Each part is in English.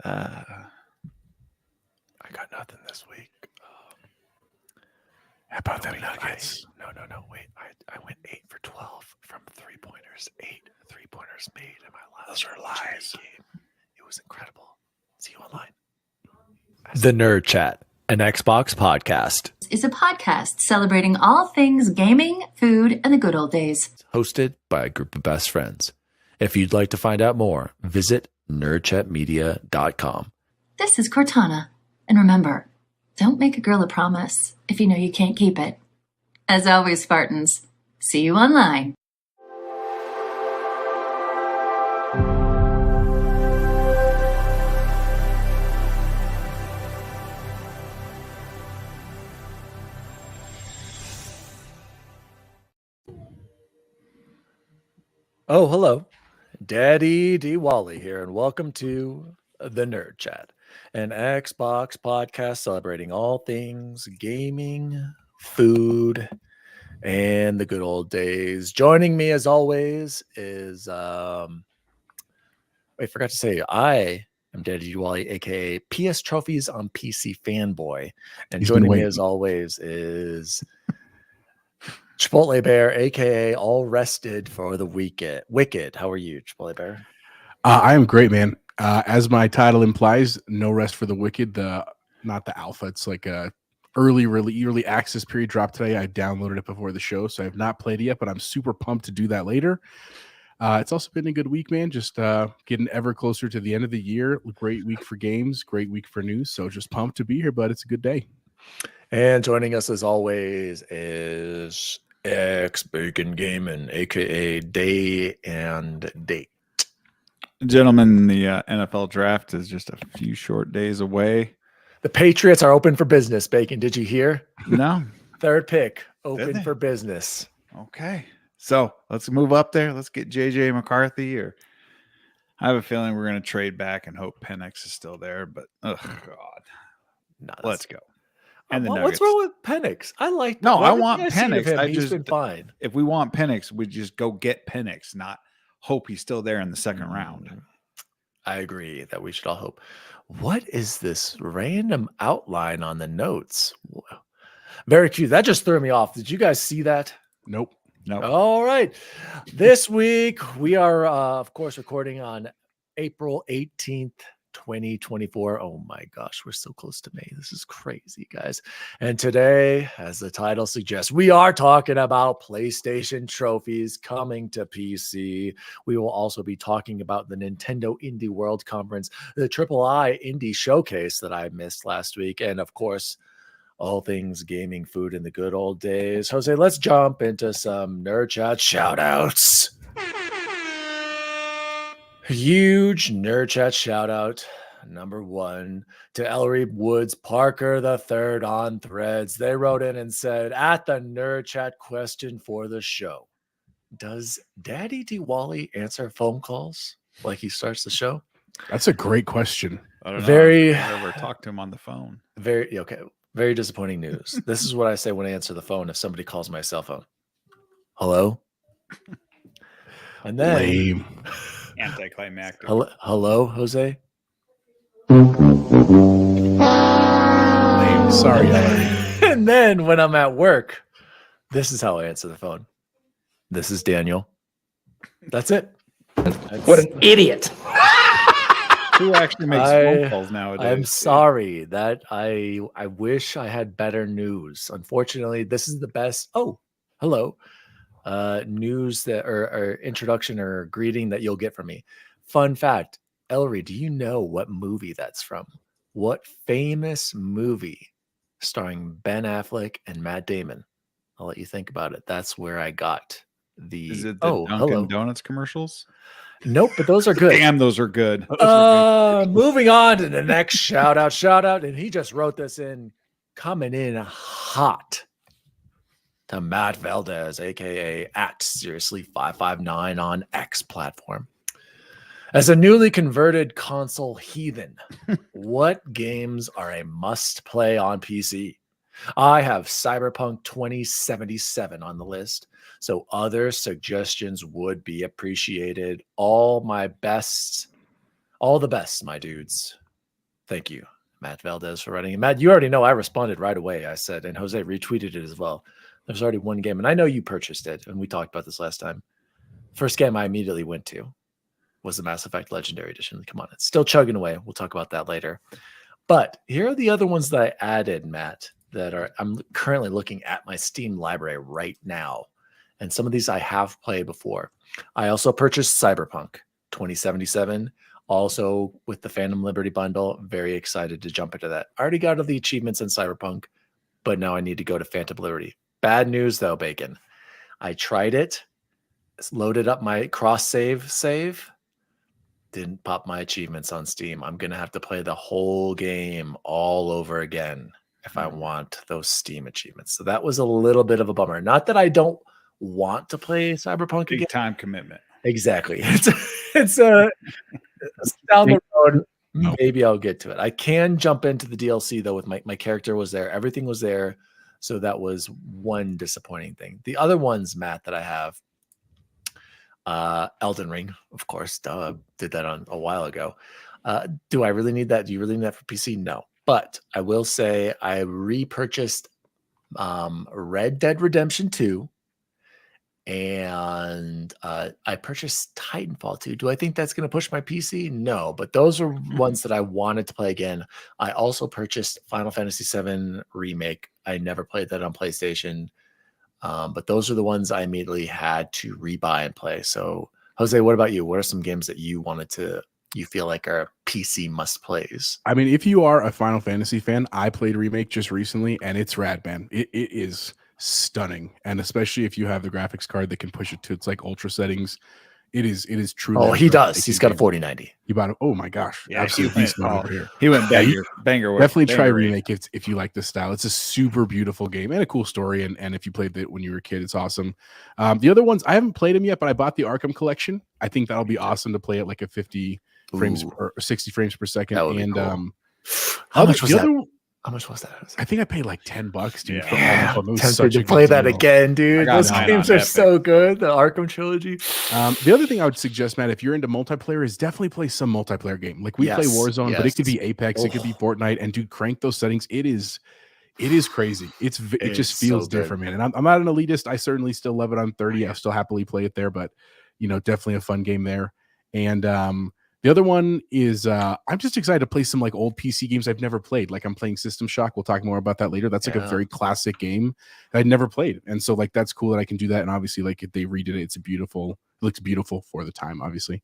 I got nothing this week. How about them Nuggets? No. Wait, I went 8 for 12 from 3-pointers. 8 3-pointers made in my last. Those are lies. Game. It was incredible. See you online. The Nerd Chat, an Xbox podcast, is a podcast celebrating all things gaming, food, and the good old days. Hosted by a group of best friends. If you'd like to find out more, visit nerdchatmedia.com. This is Cortana. And remember, don't make a girl a promise if you know you can't keep it. As always, Spartans, see you online. Oh, hello. Daddy D. Wally here, and welcome to The Nerd Chat, an Xbox podcast celebrating all things gaming, food, and the good old days. Joining me, as always, is I forgot to say, I am Daddy D. Wally, aka PS Trophies on PC Fanboy, and joining me, as always, is Chipotle Bear, aka All Rested for the Weekend. Wicked, how are you, Chipotle Bear? I am great, man. As my title implies, no rest for the wicked. Not the alpha. It's like a early access period dropped today. I downloaded it before the show, so I have not played it yet, but I'm super pumped to do that later. It's also been a good week, man. Just getting ever closer to the end of the year. Great week for games, great week for news. So just pumped to be here, but it's a good day. And joining us as always is X Bacon Gaming, aka Day and Date. Gentlemen, the NFL draft is just a few short days away. The Patriots are open for business, Bacon. Did you hear? No. Third pick, open for business. Okay. So let's move up there. Let's get JJ McCarthy, or I have a feeling we're going to trade back and hope Penix is still there, but oh God. Let's go. And what's wrong with Penix? I want Penix. He's been fine. If we want Penix, we just go get Penix, not hope he's still there in the second round. I agree that we should all hope. What is this random outline on the notes? Very cute. That just threw me off. Did you guys see that? Nope. All right. This week, we are, of course, recording on April 18th. 2024. Oh my gosh, we're so close to May. This is crazy, guys. And today, as the title suggests, we are talking about PlayStation trophies coming to PC. We will also be talking about the Nintendo Indie World Conference, the III Indie Showcase that I missed last week, and of course, all things gaming, food, in the good old days. Jose, let's jump into some Nerd Chat shoutouts. Huge Nerd Chat shout out, number one, to Ellery Woods Parker III on Threads. They wrote in and said, at the Nerd Chat question for the show, does Daddy D. Wally answer phone calls like he starts the show? That's a great question. I don't know. I've never talked to him on the phone. Very disappointing news. This is what I say when I answer the phone if somebody calls my cell phone. Hello? And then... Lame. Anticlimactic. Hello, Jose? Sorry, And then when I'm at work, this is how I answer the phone. This is Daniel. That's it. What an idiot. Who actually makes phone calls nowadays? I'm sorry that I wish I had better news. Unfortunately, this is the best. Oh, hello. News that or introduction or greeting that you'll get from me. Fun fact, Ellery, do you know what movie that's from? What famous movie starring Ben Affleck and Matt Damon? I'll let you think about it. That's where I got the. Is it the Dunkin' Donuts commercials? Nope, but those are good. Damn, those are good. Moving on to the next shout out, and he just wrote this in, coming in hot. To Matt Valdez, aka at Seriously559 on X platform. As a newly converted console heathen, what games are a must play on PC? I have Cyberpunk 2077 on the list, so other suggestions would be appreciated. All the best, my dudes. Thank you, Matt Valdez, for writing. And Matt, you already know I responded right away. I said, and Jose retweeted it as well. There's already one game, and I know you purchased it, and we talked about this last time. First game I immediately went to was the Mass Effect Legendary Edition. Come on, it's still chugging away. We'll talk about that later. But here are the other ones that I added, Matt, I'm currently looking at my Steam library right now. And some of these I have played before. I also purchased Cyberpunk 2077, also with the Phantom Liberty bundle. Very excited to jump into that. I already got all the achievements in Cyberpunk, but now I need to go to Phantom Liberty. Bad news though, Bacon. I tried it, loaded up my save, didn't pop my achievements on Steam. I'm going to have to play the whole game all over again if I want those Steam achievements. So that was a little bit of a bummer. Not that I don't want to play Cyberpunk Big again. time commitment. Exactly. It's down the road. Maybe I'll get to it. I can jump into the DLC though with my character was there. Everything was there. So that was one disappointing thing. The other ones, Matt, that I have, Elden Ring, of course, did that on a while ago. Do I really need that? Do you really need that for PC? No. But I will say I repurchased Red Dead Redemption 2 and I purchased Titanfall 2. Do I think that's going to push my PC? No, but those are ones that I wanted to play again. I also purchased Final Fantasy VII Remake. I never played that on PlayStation. But those are the ones I immediately had to rebuy and play. So, Jose, what about you? What are some games that you feel like are PC must plays? I mean, if you are a Final Fantasy fan, I played Remake just recently, and it's rad, man. It is stunning, and especially if you have the graphics card that can push it to its like ultra settings. It is truly. Oh, he does. He's got a 4090. You bought it. Oh my gosh, Yeah, absolutely beast mode over here. He went banger. Definitely try Remake if you like this style. It's a super beautiful game and a cool story. And if you played it when you were a kid, it's awesome. The other ones I haven't played them yet, but I bought the Arkham collection. I think that'll be awesome to play at like a 50 frames or 60 frames per second. That would be and cool. How much was that? How much was that? I think I paid like $10, dude. Yeah, for tempted to play that again, dude. Those games are so good. The Arkham trilogy. The other thing I would suggest, Matt, if you're into multiplayer, is definitely play some multiplayer game. Like we play Warzone, but it could be Apex, it could be Fortnite, and dude, crank those settings. It is crazy. It just feels so different, man. And I'm not an elitist. I certainly still love it on 30. I still happily play it there, but definitely a fun game there. And the other one is I'm just excited to play some like old PC games I've never played. Like I'm playing System Shock. We'll talk more about that later. That's like a very classic game that I'd never played. And so like that's cool that I can do that. And obviously like if they redid it, it looks beautiful for the time, obviously.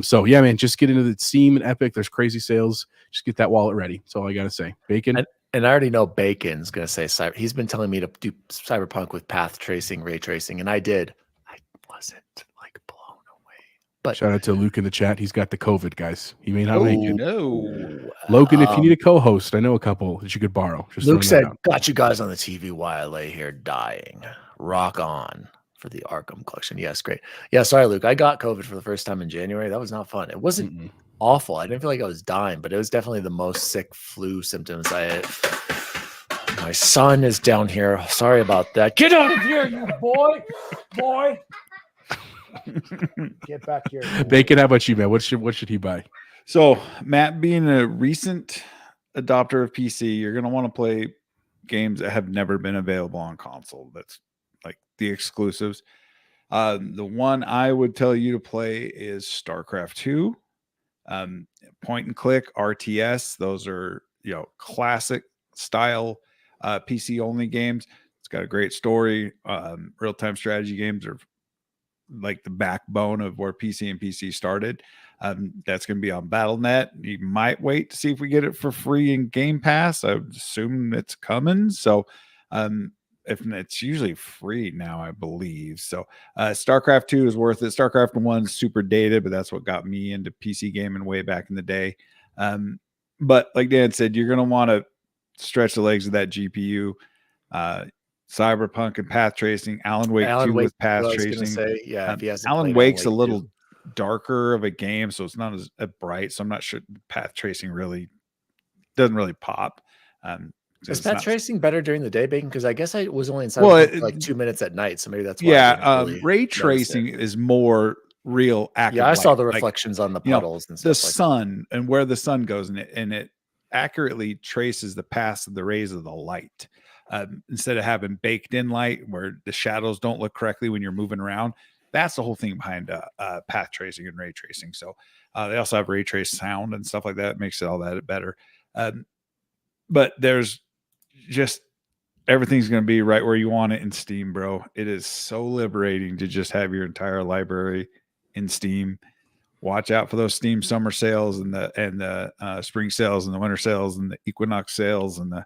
So yeah, man, just get into the Steam and Epic. There's crazy sales. Just get that wallet ready. That's all I gotta say. Bacon. And I already know Bacon's gonna say he's been telling me to do Cyberpunk with path tracing, ray tracing, and I did. I wasn't like blown away. But shout out to Luke in the chat. He's got the COVID, guys. He may not make it. No. Logan, if you need a co-host, I know a couple that you could borrow. Just Luke said, "Got you guys on the TV while I lay here dying. Rock on for the Arkham collection." Yes, great. Yeah, sorry, Luke. I got COVID for the first time in January. That was not fun. It wasn't awful. I didn't feel like I was dying, but it was definitely the most sick flu symptoms I had. My son is down here. Sorry about that. Get out of here, you boy. Get back here. Bacon, how about you, man? What should he buy? So, Matt, being a recent adopter of PC, you're going to want to play games that have never been available on console. That's like the exclusives. The one I would tell you to play is StarCraft 2. Point and click RTS. Those are, classic style PC only games. It's got a great story. Real-time strategy games are like the backbone of where PC started. That's going to be on BattleNet. You might wait to see if we get it for free in Game Pass. I would assume it's coming. So if it's usually free now, I believe. So StarCraft 2 is worth it. StarCraft 1 is super dated, but that's what got me into PC gaming way back in the day. But like Dan said, you're going to want to stretch the legs of that GPU. Cyberpunk and path tracing. Alan Wake 2 with path tracing. Alan Wake's a little darker of a game, so it's not as bright. So I'm not sure path tracing doesn't really pop. Is path tracing better during the day, Bacon? Because I guess I was only inside for like 2 minutes at night, so maybe that's why. Yeah, ray tracing is more real active. Yeah, I saw the reflections on the puddles and stuff. The sun and where the sun goes in it, accurately traces the paths of the rays of the light. Instead of having baked in light where the shadows don't look correctly when you're moving around, that's the whole thing behind path tracing and ray tracing. So they also have ray trace sound and stuff like that. It makes it all that better. But there's just everything's going to be right where you want it in Steam, bro. It is so liberating to just have your entire library in Steam. Watch out for those Steam summer sales and the spring sales and the winter sales and the equinox sales and the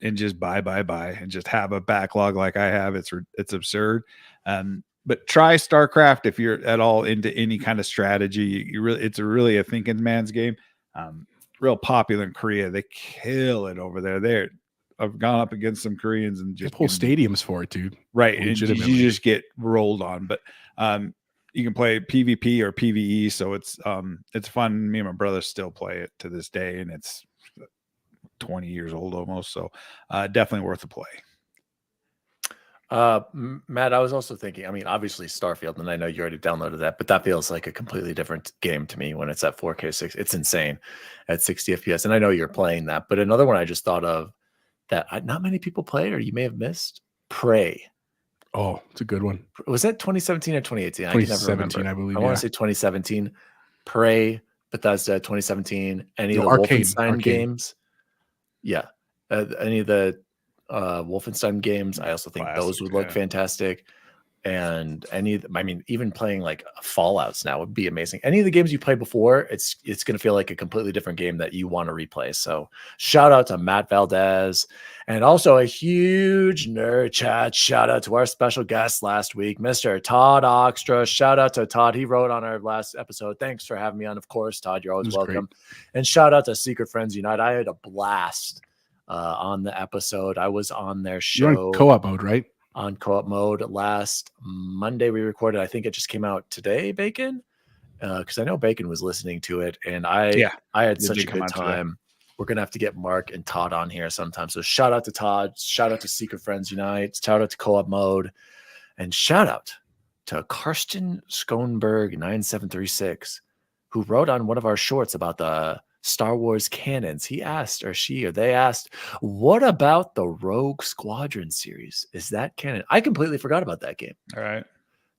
and just buy and just have a backlog like I have. It's absurd. But try StarCraft if you're at all into any kind of strategy. It's really a thinking man's game. Real popular in Korea. They kill it over there. I've gone up against some Koreans and just whole stadiums for it, dude. Right. And you just get rolled on. But you can play PvP or PvE, so it's fun. Me and my brother still play it to this day, and it's 20 years old almost. So definitely worth a play. Matt, I was also thinking, I mean, obviously Starfield, and I know you already downloaded that, but that feels like a completely different game to me when it's at 4K 6. It's insane at 60 FPS. And I know you're playing that, but another one I just thought of that not many people play, or you may have missed, Prey. Oh, it's a good one. Was that 2017 or 2018? 2017, I believe. I want to say 2017. Prey, Bethesda, 2017. Any of the Arcane Wolfenstein games? Yeah. Any of the Wolfenstein games, I also think those would look fantastic. And even playing like Fallouts now would be amazing. Any of the games you played before, it's going to feel like a completely different game that you want to replay. So shout out to Matt Valdez, and also a huge nerd chat shout out to our special guest last week, Mr. Todd Oxtra. Shout out to Todd. He wrote on our last episode. Thanks for having me on. Of course, Todd, you're always welcome. Great. And shout out to Secret Friends Unite. I had a blast on the episode. I was on their show. You're on co-op mode, right? On co-op mode last Monday we recorded. I think it just came out today, Bacon, because I know Bacon was listening to it, and I had such a good time. Today. We're gonna have to get Mark and Todd on here sometime. So shout out to Todd, shout out to Secret Friends Unite, shout out to co-op mode, and shout out to Karsten Schoenberg 9736, who wrote on one of our shorts about the Star Wars canons. He asked, they asked, what about the Rogue Squadron series? Is that canon? I completely forgot about that game. All right.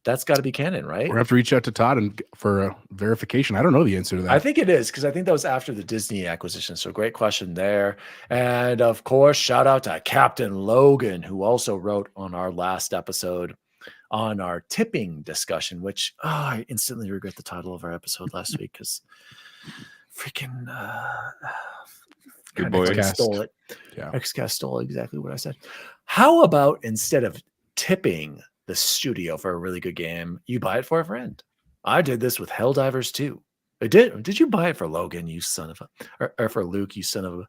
That's got to be canon, right? We're going to have to reach out to Todd for verification. I don't know the answer to that. I think it is, because I think that was after the Disney acquisition. So great question there. And of course, shout out to Captain Logan, who also wrote on our last episode on our tipping discussion, which I instantly regret the title of our episode last week because freaking good boy stole it. Yeah. Xcast stole exactly what I said. How about instead of tipping the studio for a really good game, you buy it for a friend? I did this with Helldivers 2. I did. Did you buy it for Logan, you son of a, or for Luke, you son of a?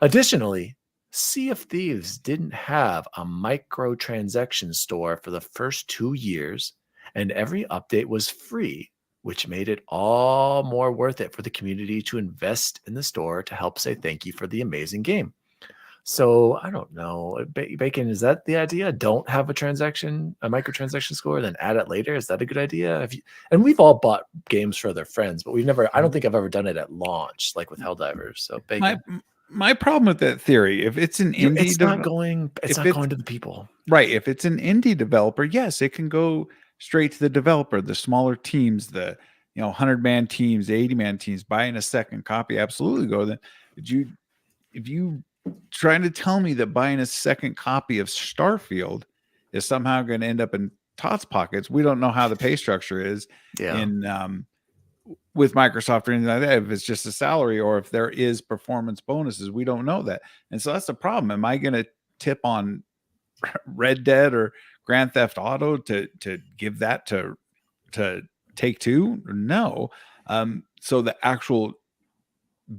Additionally, Sea of Thieves didn't have a microtransaction store for the first 2 years, and every update was free, which made it all more worth it for the community to invest in the store to help say thank you for the amazing game. So I don't know, Bacon, is that the idea? Don't have a microtransaction score, then add it later. Is that a good idea? And we've all bought games for their friends, but we've never. I don't think I've ever done it at launch, like with Helldivers. So Bacon. My problem with that theory, if it's an indie, it's not going to the people, right? If it's an indie developer, yes, it can go straight to the developer. The smaller teams, the 100-man teams, 80-man teams, buying a second copy, absolutely go then. If you trying to tell me that buying a second copy of Starfield is somehow going to end up in Todd's pockets, we don't know how the pay structure is in with Microsoft or anything like that. If it's just a salary or if there is performance bonuses, we don't know that. And so that's the problem. Am I going to tip on Red Dead or Grand Theft Auto to give that to Take-Two? No. So the actual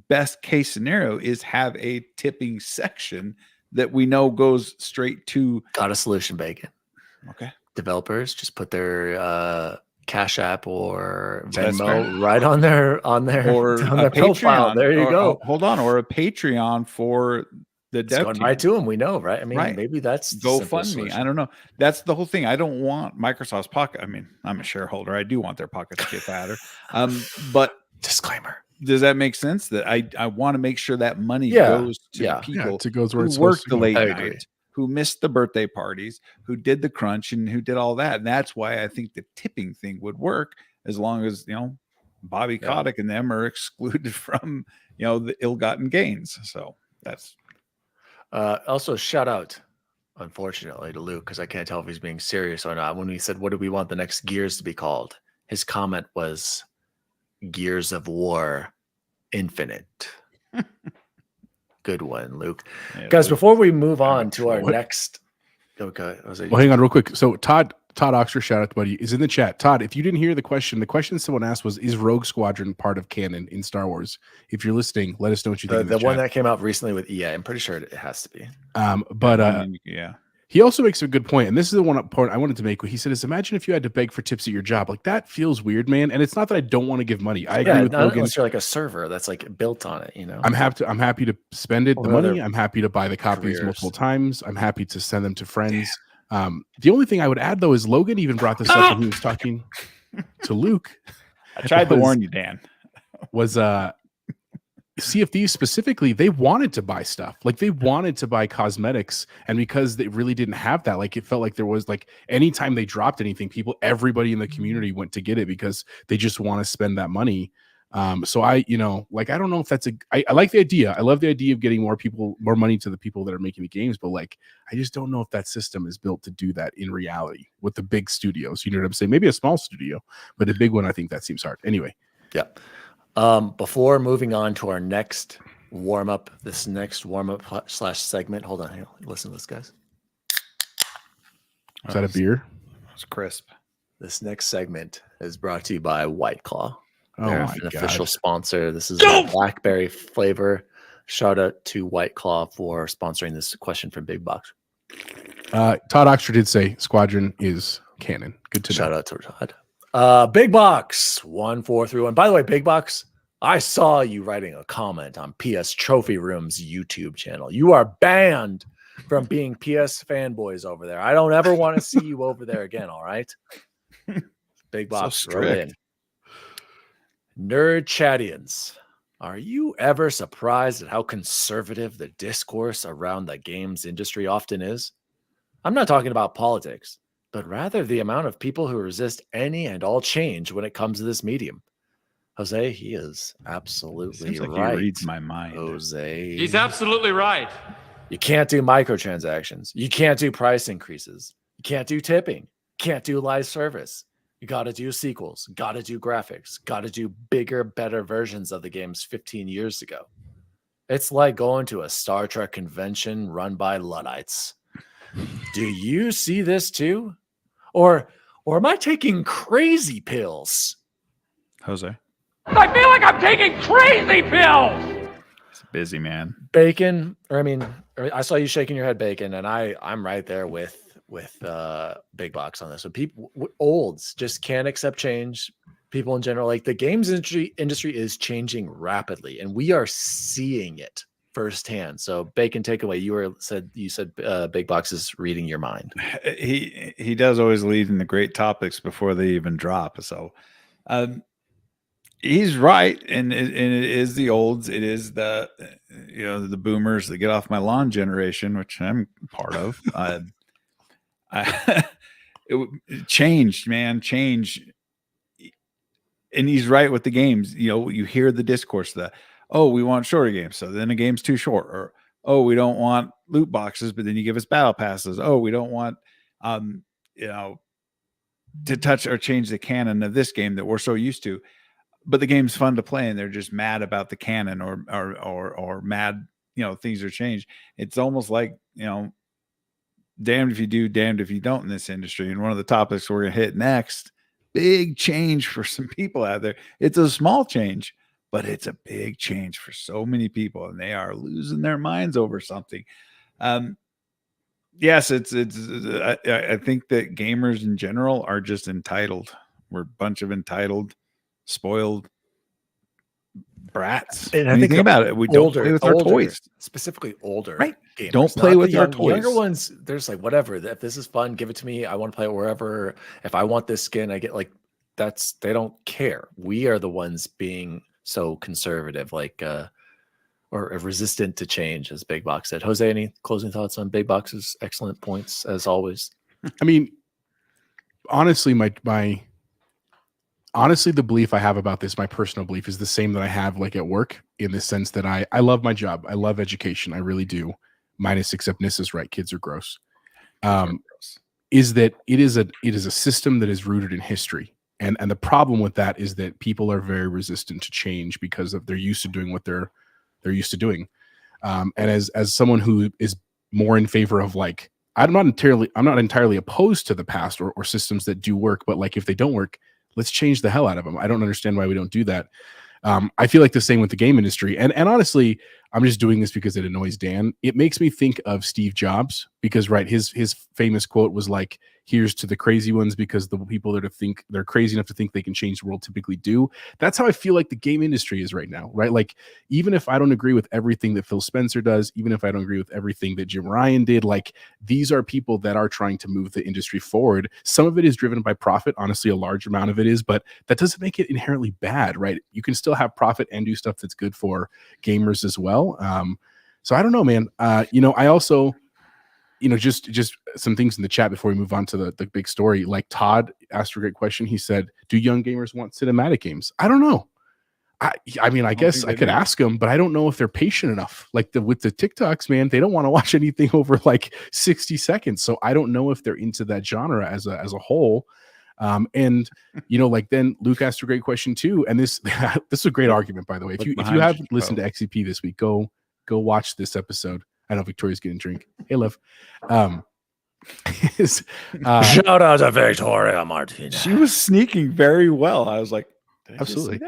best case scenario is have a tipping section that we know goes straight to. Got a solution, Bacon. Okay. Developers just put their Cash App or Venmo right on their profile. There you go. Hold on, or a Patreon for the dev team. Right to them, we know, right? I mean, maybe that's GoFundMe. I don't know. That's the whole thing. I don't want Microsoft's pocket. I mean, I'm a shareholder. I do want their pocket to get fatter. But disclaimer. does that make sense? That I want to make sure that money Yeah, goes to yeah. the people it goes where who it's supposed worked to the go. late I agree. night, who missed the birthday parties, who did the crunch, and who did all that. And that's why I think the tipping thing would work, as long as Bobby Kotick and them are excluded from the ill-gotten gains. So that's Also shout out, unfortunately, to Luke, because I can't tell if he's being serious or not. When we said, what do we want the next Gears to be called? His comment was Gears of War Infinite. Good one, Luke. Guys, before we move on to our next... Okay. Well, hang on real quick. So Todd Oxford, shout out to buddy, is in the chat. Todd, if you didn't hear the question someone asked was, is Rogue Squadron part of canon in Star Wars? If you're listening, let us know what you think. The one that came out recently with EA. I'm pretty sure it has to be. yeah. He also makes a good point, and this is the one point I wanted to make. What he said is, imagine if you had to beg for tips at your job. Like, that feels weird, man. And it's not that I don't want to give money. I agree with Logan. Unless you're like a server that's like built on it, I'm happy to spend the money. I'm happy to buy the copies multiple times. I'm happy to send them to friends. The only thing I would add, though, is Logan even brought this up when he was talking to Luke. I tried to warn you, Dan. Was CFDs specifically, they wanted to buy stuff. Like, they wanted to buy cosmetics, and because they really didn't have that, like, it felt like there was, like, anytime they dropped anything, everybody in the community went to get it because they just want to spend that money. So I don't know if that's I like the idea. I love the idea of getting more money to the people that are making the games, but like, I just don't know if that system is built to do that in reality with the big studios. You know what I'm saying? Maybe a small studio, but a big one, I think that seems hard. Anyway. Yeah. Before moving on to our next warm-up, /segment. Hold on here. Listen to this, guys. Is that a beer? It's crisp. This next segment is brought to you by White Claw. They're an official sponsor. This is a blackberry flavor. Shout out to White Claw for sponsoring this question from BigBox. Todd Oxford did say Squadron is canon. Good to know. Shout out to Todd. BigBox 1431. By the way, BigBox, I saw you writing a comment on PS Trophy Room's YouTube channel. You are banned from being PS fanboys over there. I don't ever want to see you over there again. All right, BigBox, wrote in. Nerd Chattians, are you ever surprised at how conservative the discourse around the games industry often is? I'm not talking about politics, but rather the amount of people who resist any and all change when it comes to this medium. Jose, he is absolutely Seems like right. He reads my mind. Jose. He's absolutely right. You can't do microtransactions. You can't do price increases. You can't do tipping. Can't do live service. You got to do sequels, got to do graphics, got to do bigger, better versions of the games 15 years ago. It's like going to a Star Trek convention run by Luddites. Do you see this too? Or am I taking crazy pills? Jose. I feel like I'm taking crazy pills. He's a busy man. Bacon, I saw you shaking your head, Bacon, and I'm right there with Big Box on this. So people, olds just can't accept change. People in general, like the games industry is changing rapidly, and we are seeing it firsthand. So Bacon, take away. You said Big Box is reading your mind. He does always lead in the great topics before they even drop. So he's right, and it is the olds. It is the the boomers that get off my lawn generation, which I'm part of. Change, man, change. And he's right with the games. You hear the discourse that, oh, we want shorter games, so then the game's too short, or oh, we don't want loot boxes, but then you give us battle passes. Oh, we don't want to touch or change the canon of this game that we're so used to. But the game's fun to play, and they're just mad about the canon or mad, things are changed. It's almost like, damned if you do, damned if you don't in this industry. And one of the topics we're going to hit next, big change for some people out there. It's a small change, but it's a big change for so many people, and they are losing their minds over something. Yes, I think that gamers in general are just entitled. We're a bunch of entitled, spoiled brats. And I think about it, we don't play with our toys. Specifically older. Right. Gamers, don't play with our toys. Younger ones, they're just like, whatever. If this is fun, give it to me. I want to play it wherever. If I want this skin, I get like, they don't care. We are the ones being so conservative, like or resistant to change, as Big Box said. Jose, any closing thoughts on Big Box's excellent points as always? I mean, honestly, honestly, the belief I have about this, my personal belief, is the same that I have like at work, in the sense that I love my job. I love education. I really do. Minus, except Nis is right. Kids are gross. Is that it is a system that is rooted in history. And the problem with that is that people are very resistant to change because they're used to doing what they're used to doing. And as someone who is more in favor of, like, I'm not entirely opposed to the past or systems that do work, but like, if they don't work, let's change the hell out of them. I don't understand why we don't do that. I feel like the same with the game industry. And honestly, I'm just doing this because it annoys Dan. It makes me think of Steve Jobs, because right, his famous quote was like, here's to the crazy ones, because the people that think they're crazy enough to think they can change the world typically do. That's how I feel like the game industry is right now, right? Like, even if I don't agree with everything that Phil Spencer does, even if I don't agree with everything that Jim Ryan did, like, these are people that are trying to move the industry forward. Some of it is driven by profit. Honestly, a large amount of it is, but that doesn't make it inherently bad, right? You can still have profit and do stuff that's good for gamers as well. So I don't know, man. I also, just some things in the chat before we move on to the big story. Like, Todd asked a great question. He said, do young gamers want cinematic games? I don't know. I mean, I guess I could ask them, but I don't know if they're patient enough. Like, with the TikToks, man, they don't want to watch anything over like 60 seconds. So I don't know if they're into that genre as a whole. And like, then Luke asked a great question too. And this is a great argument, by the way. If you haven't listened to XCP this week, go watch this episode. I know Victoria's getting a drink. Hey, love. Shout out to Victoria Martinez. She was sneaking very well. I was like, absolutely.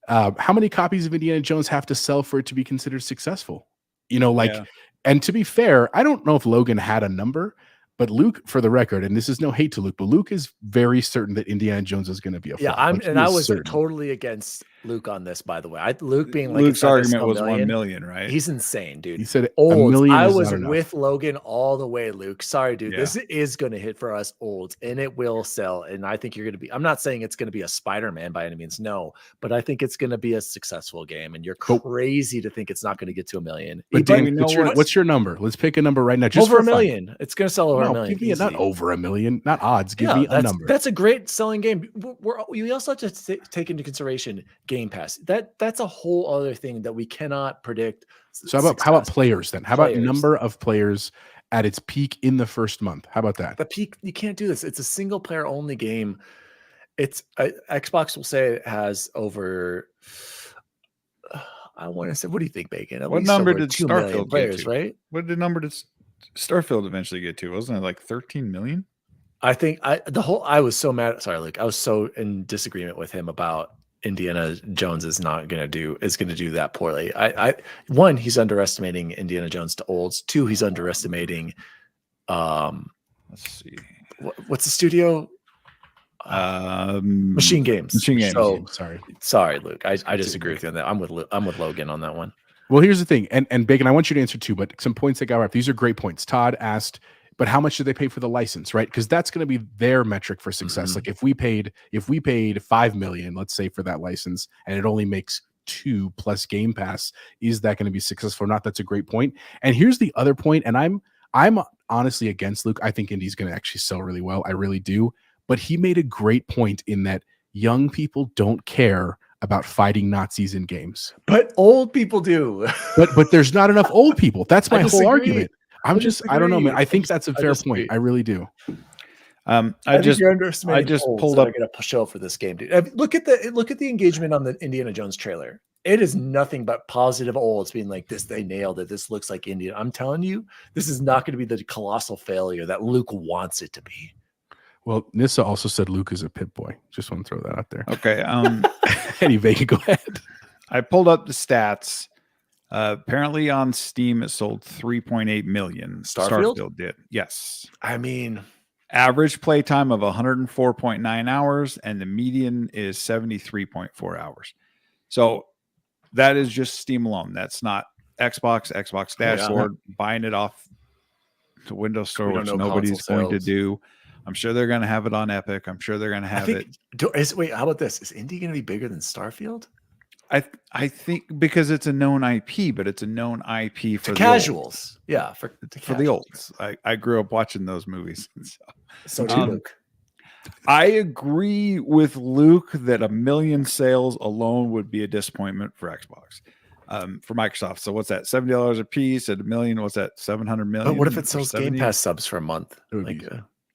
How many copies of Indiana Jones have to sell for it to be considered successful? And to be fair, I don't know if Logan had a number, but Luke, for the record, and this is no hate to Luke, but Luke is very certain that Indiana Jones is going to be a flop. I was totally against Luke on this, by the way. Luke being like, Luke's argument was 1 million, right? He's insane, dude. He said olds. $1 million. I was with Logan all the way, Luke. Sorry, dude. Yeah. This is going to hit for us olds, and it will sell. And I think you're going to be. I'm not saying it's going to be a Spider-Man by any means, no, but I think it's going to be a successful game. And you're crazy to think it's not going to get to 1 million. But Dan, what's your number? Let's pick a number right now. Just over 1 million. It's going to sell over 1 million. Give me not over 1 million, not odds. Give me a number. That's a great selling game. We also have to take into consideration Game Pass. That's a whole other thing that we cannot predict. So how about players then? How about number of players at its peak in the first month? How about that? The peak, you can't do this. It's a single player only game. It's Xbox will say it has over. I want to say, what do you think, Bacon? What number did Starfield players, get to? Right? What number did Starfield eventually get to? Wasn't it like 13 million? I think I was so mad. Sorry, Luke. I was so in disagreement with him about Indiana Jones is going to do that poorly. One, he's underestimating Indiana Jones to olds. Two, he's underestimating. Let's see. What's the studio? Machine Games. Machine Games. So, sorry, Luke. I disagree with you on that. I'm with Logan on that one. Well, here's the thing, and Bacon, I want you to answer too, but some points that got wrapped. These are great points. Todd asked, but how much did they pay for the license, right? Because that's going to be their metric for success. Like, if we paid 5 million, let's say, for that license, and it only makes 2 plus Game Pass, is that going to be successful or not? That's a great point. And here's the other point, and I'm honestly against Luke. I think Indy's going to actually sell really well. I really do. But he made a great point in that young people don't care about fighting Nazis in games, but old people do. but there's not enough old people. That's my whole argument. I don't know, man. I think that's a fair point. I really do. I just pulled up. I'm gonna show for this game, dude. Look at the engagement on the Indiana Jones trailer. It is nothing but positive olds being like, this, they nailed it. This looks like Indiana. I'm telling you, this is not going to be the colossal failure that Luke wants it to be. Well, Nissa also said Luke is a pit boy. Just want to throw that out there. Okay. Anyway, go ahead. I pulled up the stats. Apparently on Steam, it sold 3.8 million. Starfield did. Yes. I mean, average playtime of 104.9 hours, and the median is 73.4 hours. So that is just Steam alone. That's not Xbox dashboard, buying it off the Windows Store, which nobody's going to do. I'm sure they're going to have it on Epic. I'm sure they're going to have it. Wait, how about this? Is Indy going to be bigger than Starfield? I think because it's a known IP, but it's a known IP for To the casuals. Yeah, for the casuals. olds. I grew up watching those movies. So too, Um, Luke. I agree with Luke that 1 million sales alone would be a disappointment for Xbox, for Microsoft. So what's that? $70 a piece at 1 million. What's that? 700 million. But what if it or sells 70? Game Pass subs for a month? It would Like, be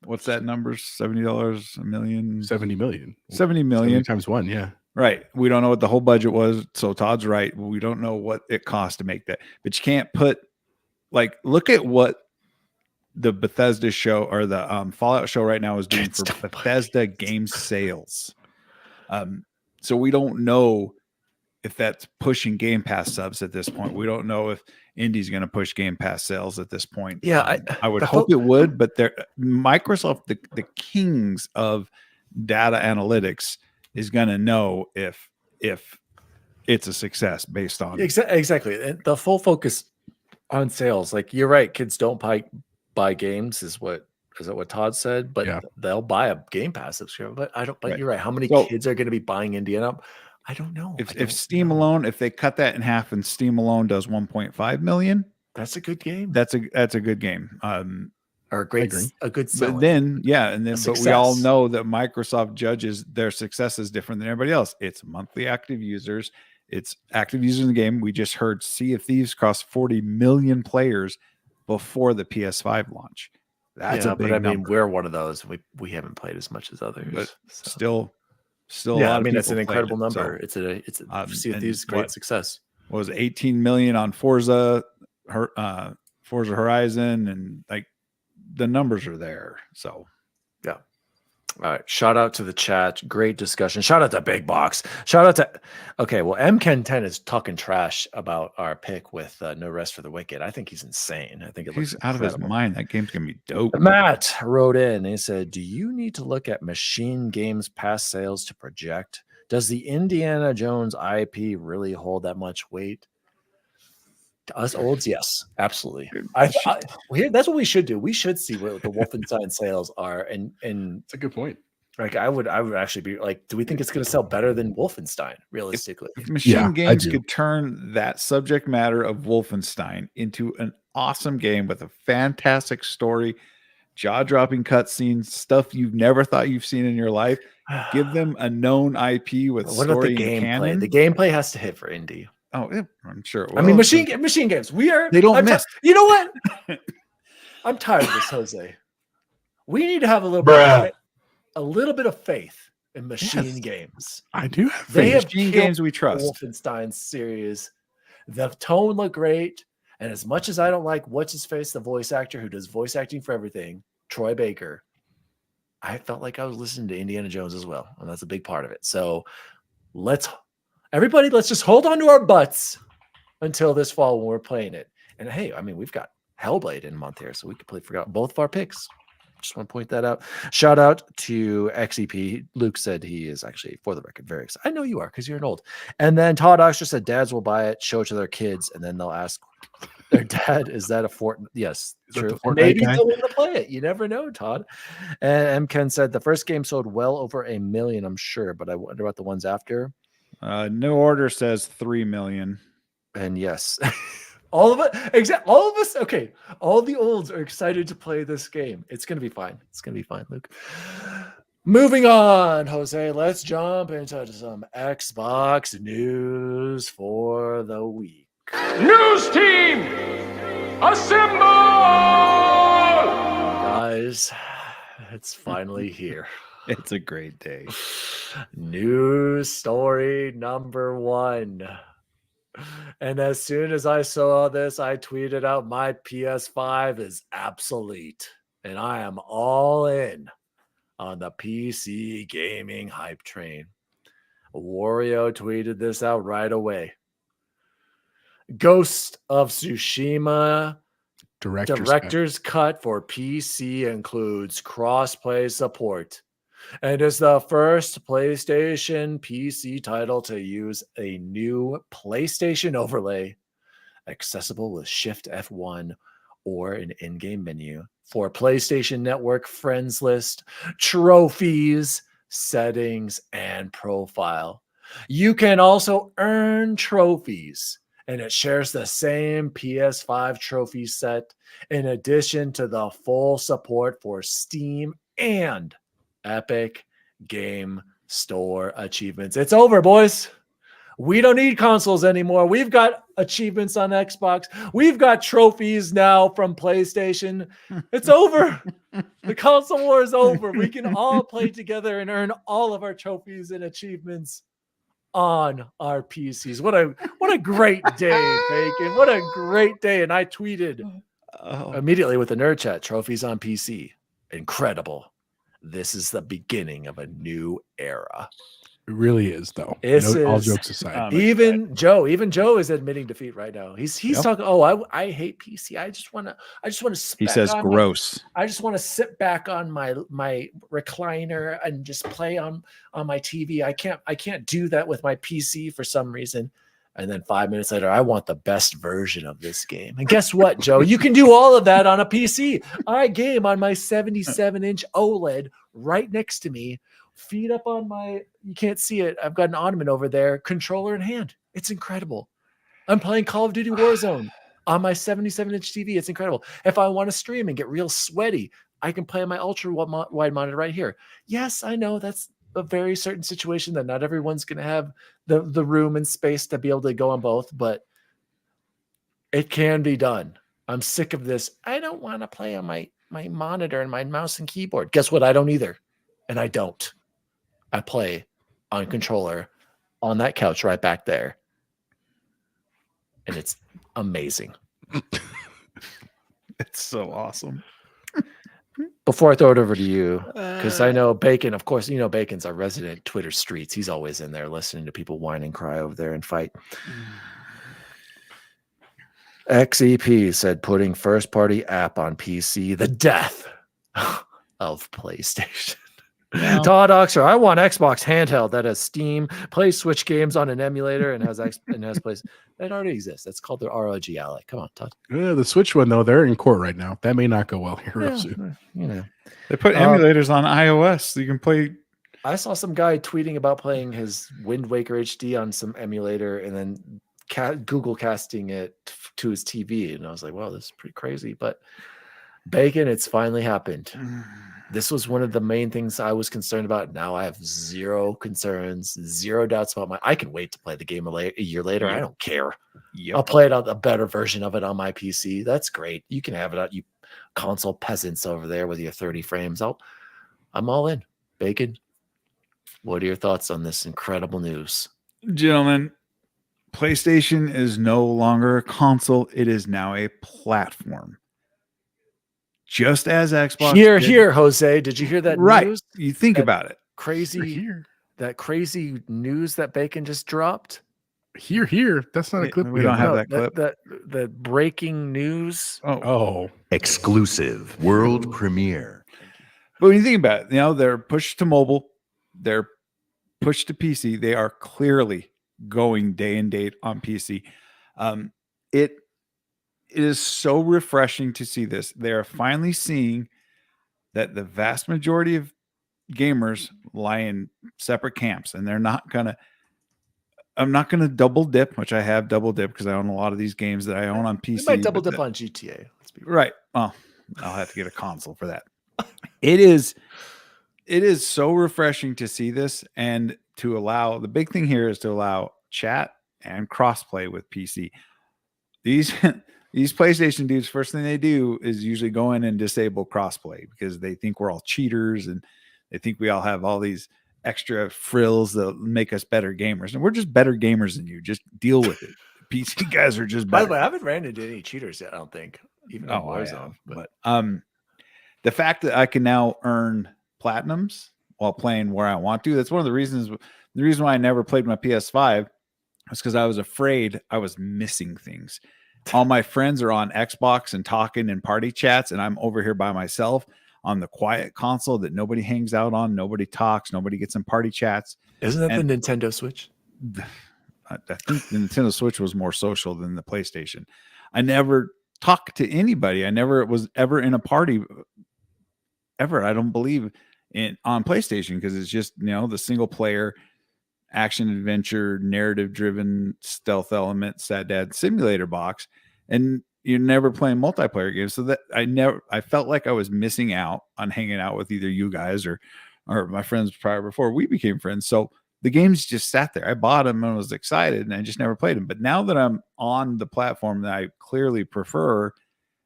What's that number? $70 a million. 70 million. 70 70 million. times one, yeah. Right. We don't know what the whole budget was. So Todd's right. We don't know what it cost to make that. But you can't put, like, look at what the Bethesda show or the Fallout show right now is doing Kids for don't buy Bethesda game sales. So we don't know if that's pushing Game Pass subs at this point. We don't know if Indie's going to push Game Pass sales at this point. Yeah, I would hope it would, but Microsoft, the kings of data analytics, is going to know if it's a success based on exactly. And the full focus on sales. Like, you're right, kids don't buy games, is what Todd said, but Yeah. they'll buy a Game Pass subscription. But Right. you're right. How many So- kids are going to be buying Indiana? I don't know. if Steam alone, if they cut that in half and Steam alone does 1.5 million, That's a good game. that's a good game. Or a agree. good But selling. then but we all success. know that Microsoft judges their success is different than everybody else. It's monthly active users. It's active users in the game. We just heard Sea of Thieves crossed 40 million players before the PS5 launch. That's a big but number. we're one of those. We haven't played as much as others. But so. still, a Yeah, lot I of mean, it's people an played incredible it. number. So, It's a Sea of and Thieves great what- success. what was it, 18 million on Forza Horizon, and like the numbers are there. So All right. Shout out to the chat. Great discussion. Shout out to BigBox. Shout out to. Okay. Well, MKen10 is talking trash about our pick with No Rest for the Wicked. I think he's insane. I think it looks he's out of his incredible. mind. That game's gonna be dope. Matt wrote in. He said, "Do you need to look at Machine Games' past sales to project? Does the Indiana Jones IP really hold that much weight?" To us olds, yes, absolutely. That's what we should do. We should see what the Wolfenstein sales are, and That's a good point. like I would actually be like, do we think it's going to sell better than Wolfenstein realistically? If Machine Yeah, I Games do. could turn that subject matter of Wolfenstein into an awesome game with a fantastic story, jaw-dropping cutscenes, stuff you've never thought you've seen in your life, give them a known IP with What about story the and gameplay? canon. The gameplay has to hit for indie. Oh, yeah, I'm sure. It I mean, will. machine games. We are. They don't I'm miss. You know what? I'm tired of this, Jose. We need to have a little bit of faith in machine games. I do have They faith. have Machine killed Games we the trust. Wolfenstein series. The tone looked great, and as much as I don't like what's his face, the voice actor who does voice acting for everything, Troy Baker, I felt like I was listening to Indiana Jones as well, and that's a big part of it. So let's just hold on to our butts until this fall when we're playing it. And hey, I mean, we've got Hellblade in a month here, so we could forgot both of our picks. Just want to point that out. Shout out to XEP. Luke said he is actually, for the record, very excited. I know you are because you're an old. And then Todd Oxter said dads will buy it, show it to their kids, and then they'll ask their dad, "Is that a Fortnite?" Yes, Is that true. the And Fortnite maybe guy? they'll want to play it. You never know, Todd. And M. Ken said the first game sold well over 1 million, I'm sure, but I wonder about the ones after. New Order says 3 million. And yes, all of it, all of us. Okay, all the olds are excited to play this game. It's gonna be fine. It's gonna be fine, Luke. Moving on, Jose. Let's jump into some Xbox news for the week. News team, assemble! Guys, it's finally here. It's a great day. News story number 1. And as soon as I saw this, I tweeted out my PS5 is obsolete. And I am all in on the PC gaming hype train. Wario tweeted this out right away. Ghost of Tsushima Director's cut for PC includes crossplay support and is the first PlayStation PC title to use a new PlayStation overlay accessible with Shift F1 or an in-game menu for PlayStation Network friends list, trophies, settings, and profile. You can also earn trophies, and it shares the same PS5 trophy set in addition to the full support for Steam and Epic Game Store achievements. It's over, boys. We don't need consoles anymore. We've got achievements on Xbox. We've got trophies now from PlayStation. It's over. The console war is over. We can all play together and earn all of our trophies and achievements on our PCs. What a great day, Bacon. What a great day. And I tweeted immediately with the Nerd Chat, trophies on PC. Incredible. This is the beginning of a new era. It really is, though. All jokes aside. Even Joe is admitting defeat right now. He's talking. Oh, I hate PC. I just want to. He says gross. I just want to sit back on my recliner and just play on my TV. I can't do that with my PC for some reason. And then 5 minutes later, I want the best version of this game. And guess what, Joe? You can do all of that on a PC. I game on my 77-inch OLED right next to me. Feet up on you can't see it. I've got an ottoman over there, controller in hand. It's incredible. I'm playing Call of Duty Warzone on my 77-inch TV. It's incredible. If I want to stream and get real sweaty, I can play on my ultra wide monitor right here. Yes, I know that's a very certain situation that not everyone's going to have the room and space to be able to go on both, but it can be done. I'm sick of this. I don't want to play on my monitor and my mouse and keyboard. Guess what? I don't either. And I don't. I play on controller on that couch right back there. And it's amazing. It's so awesome. Before I throw it over to you, because I know Bacon, of course, Bacon's our resident Twitter streets. He's always in there listening to people whine and cry over there and fight. XEP said putting first-party app on PC, the death of PlayStation. Well, Todd Oxer, I want Xbox handheld that has Steam, plays Switch games on an emulator, and has plays. That already exists. That's called the ROG Ally. Come on, Todd. The Switch one, though, they're in court right now. That may not go well here real soon. They put emulators on iOS so you can play. I saw some guy tweeting about playing his Wind Waker HD on some emulator and then Google casting it to his TV. And I was like, wow, this is pretty crazy. But Bacon, it's finally happened. This was one of the main things I was concerned about. Now I have zero concerns, zero doubts about I can wait to play the game a year later. I don't care. I'll play it on a better version of it on my PC. That's great. You can have it out, you console peasants over there with your 30 frames. I'm all in. Bacon, what are your thoughts on this incredible news? Gentlemen, PlayStation is no longer a console. It is now a platform. Just as Xbox. Here, Jose. Did you hear that news? You think about it. That crazy news that Bacon just dropped. Here. That's not a clip. We don't have that clip. The breaking news. Oh. Exclusive world premiere. But when you think about it, they're pushed to mobile, they're pushed to PC. They are clearly going day and date on PC. It is so refreshing to see this. They are finally seeing that the vast majority of gamers lie in separate camps, and I'm not gonna double dip, which I have double dip because I own a lot of these games that I own on PC. You might double dip on GTA. Let's be right. Well, I'll have to get a console for that. It is so refreshing to see this, and to allow, the big thing here is to allow chat and crossplay with PC. These PlayStation dudes, first thing they do is usually go in and disable crossplay because they think we're all cheaters and they think we all have all these extra frills that make us better gamers. And we're just better gamers than you. Just deal with it. PC guys are just better. By the way, I haven't ran into any cheaters yet, I don't think. Even on Warzone. But the fact that I can now earn platinums while playing where I want to, that's one of the reasons. The reason why I never played my PS5 was because I was afraid I was missing things. All my friends are on Xbox and talking in party chats, and I'm over here by myself on the quiet console that nobody hangs out on, nobody talks, nobody gets in party chats. Isn't that the Nintendo Switch? I think the Nintendo Switch was more social than the PlayStation. I never talked to anybody. I never was ever in a party ever. I don't believe on PlayStation because it's just the single player action adventure, narrative driven stealth element, Sad Dad simulator box, and you're never playing multiplayer games. So that I felt like I was missing out on hanging out with either you guys or my friends prior before we became friends. So the games just sat there. I bought them and was excited, and I just never played them. But now that I'm on the platform that I clearly prefer,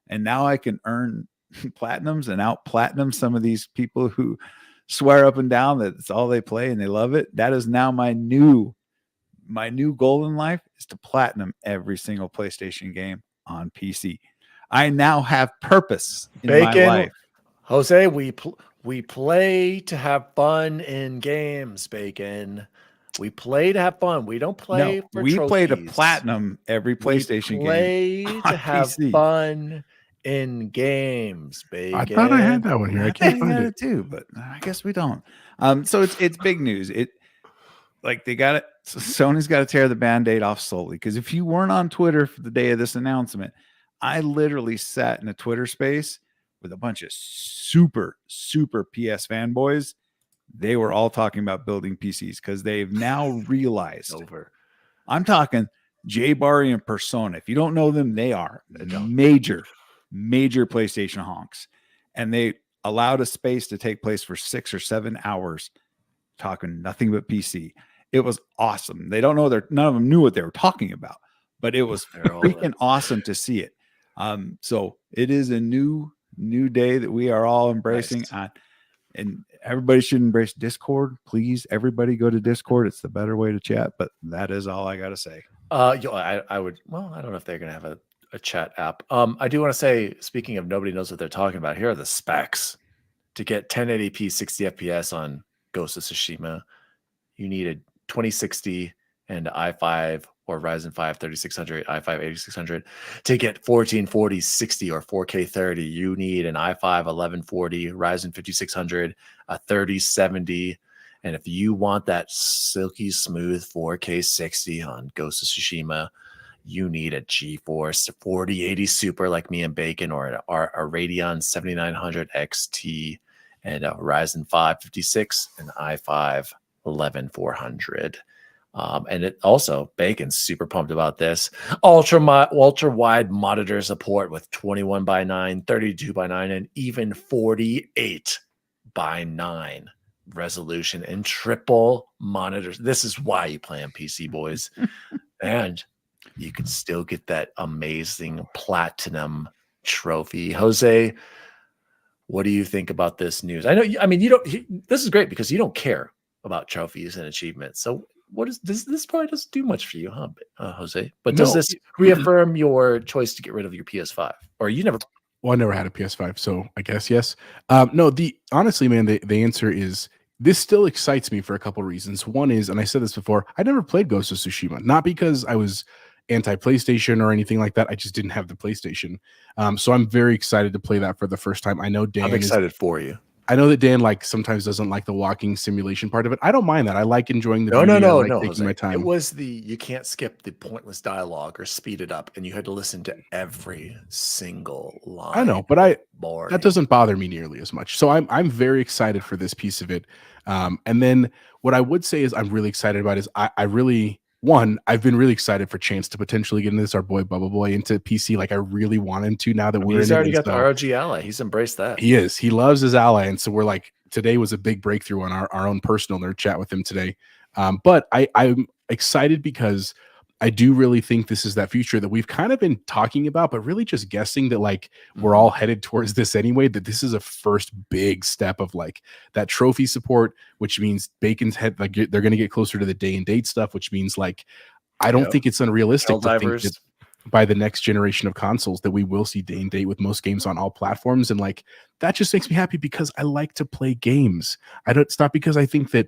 and now I can earn platinums and out platinum some of these people who swear up and down that it's all they play and they love it. That is now my new goal in life, is to platinum every single PlayStation game on PC. I now have purpose in my life. Jose, we play to have fun in games, Bacon. We play to have fun. We don't play for we trophies. play to platinum every PlayStation game. game. To have PC. fun in games, Bacon. I thought I had that one here. I can't find it too, but I guess we don't. So it's big news. They got it. Sony's got to tear the Band-Aid off slowly, because if you weren't on Twitter for the day of this announcement, I literally sat in a Twitter space with a bunch of super PS fanboys. They were all talking about building PCs because they've now realized. I'm talking Jay Barry and Persona. If you don't know them, they are major PlayStation honks, and they allowed a space to take place for 6 or 7 hours talking nothing but PC. It was awesome. They don't know, none of them knew what they were talking about, but it was freaking awesome to see it. So it is a new day that we are all embracing. Nice. And everybody should embrace Discord. Please, everybody go to Discord. It's the better way to chat, but that is all I got to say. I don't know if they're going to have a chat app. I do want to say, speaking of nobody knows what they're talking about, here are the specs. To get 1080p 60 FPS on Ghost of Tsushima, you need a 2060 and i5 or Ryzen 5 3600, i5 8600. To get 1440 60 or 4K 30, you need an i5 1140, Ryzen 5600, a 3070. And if you want that silky smooth 4K 60 on Ghost of Tsushima, you need a GeForce 4080 Super like me and Bacon, or a Radeon 7900 XT, and a Ryzen 5 56, and i5 11400. And it also, Bacon's super pumped about this, ultra wide monitor support with 21:9, 32:9, and even 48:9 resolution and triple monitors. This is why you play on PC, boys. And you can still get that amazing platinum trophy. Jose, what do you think about this news? I know, you don't. This is great because you don't care about trophies and achievements. So, this probably doesn't do much for you, huh, Jose? But does this reaffirm your choice to get rid of your PS5, or you never? Well, I never had a PS5, so I guess yes. No, honestly, man, the answer is this still excites me for a couple of reasons. One is, and I said this before, I never played Ghost of Tsushima, not because I was anti-PlayStation or anything like that. I just didn't have the PlayStation. So I'm very excited to play that for the first time. I know Dan. I'm excited for you. I know that Dan sometimes doesn't like the walking simulation part of it. I don't mind that. I like enjoying the no, taking Jose. my time. It was you can't skip the pointless dialogue or speed it up, and you had to listen to every single line. I know, but that doesn't bother me nearly as much. So I'm very excited for this piece of it. And then what I would say is I'm really excited about is I've been really excited for Chance to potentially get into this, our boy Bubba Boy, into PC. Like I really want him to, now that he's already got the ROG Ally. He's embraced that. He is. He loves his Ally. And so we're like, today was a big breakthrough on our own personal nerd chat with him today. But I'm excited because I do really think this is that future that we've kind of been talking about, but really just guessing that like we're all headed towards this anyway, that this is a first big step of like that trophy support, which means Bacon's head, like they're going to get closer to the day and date stuff, which means like, I don't think it's unrealistic to think that by the next generation of consoles that we will see day and date with most games on all platforms. And like, that just makes me happy because I like to play games. It's not because I think that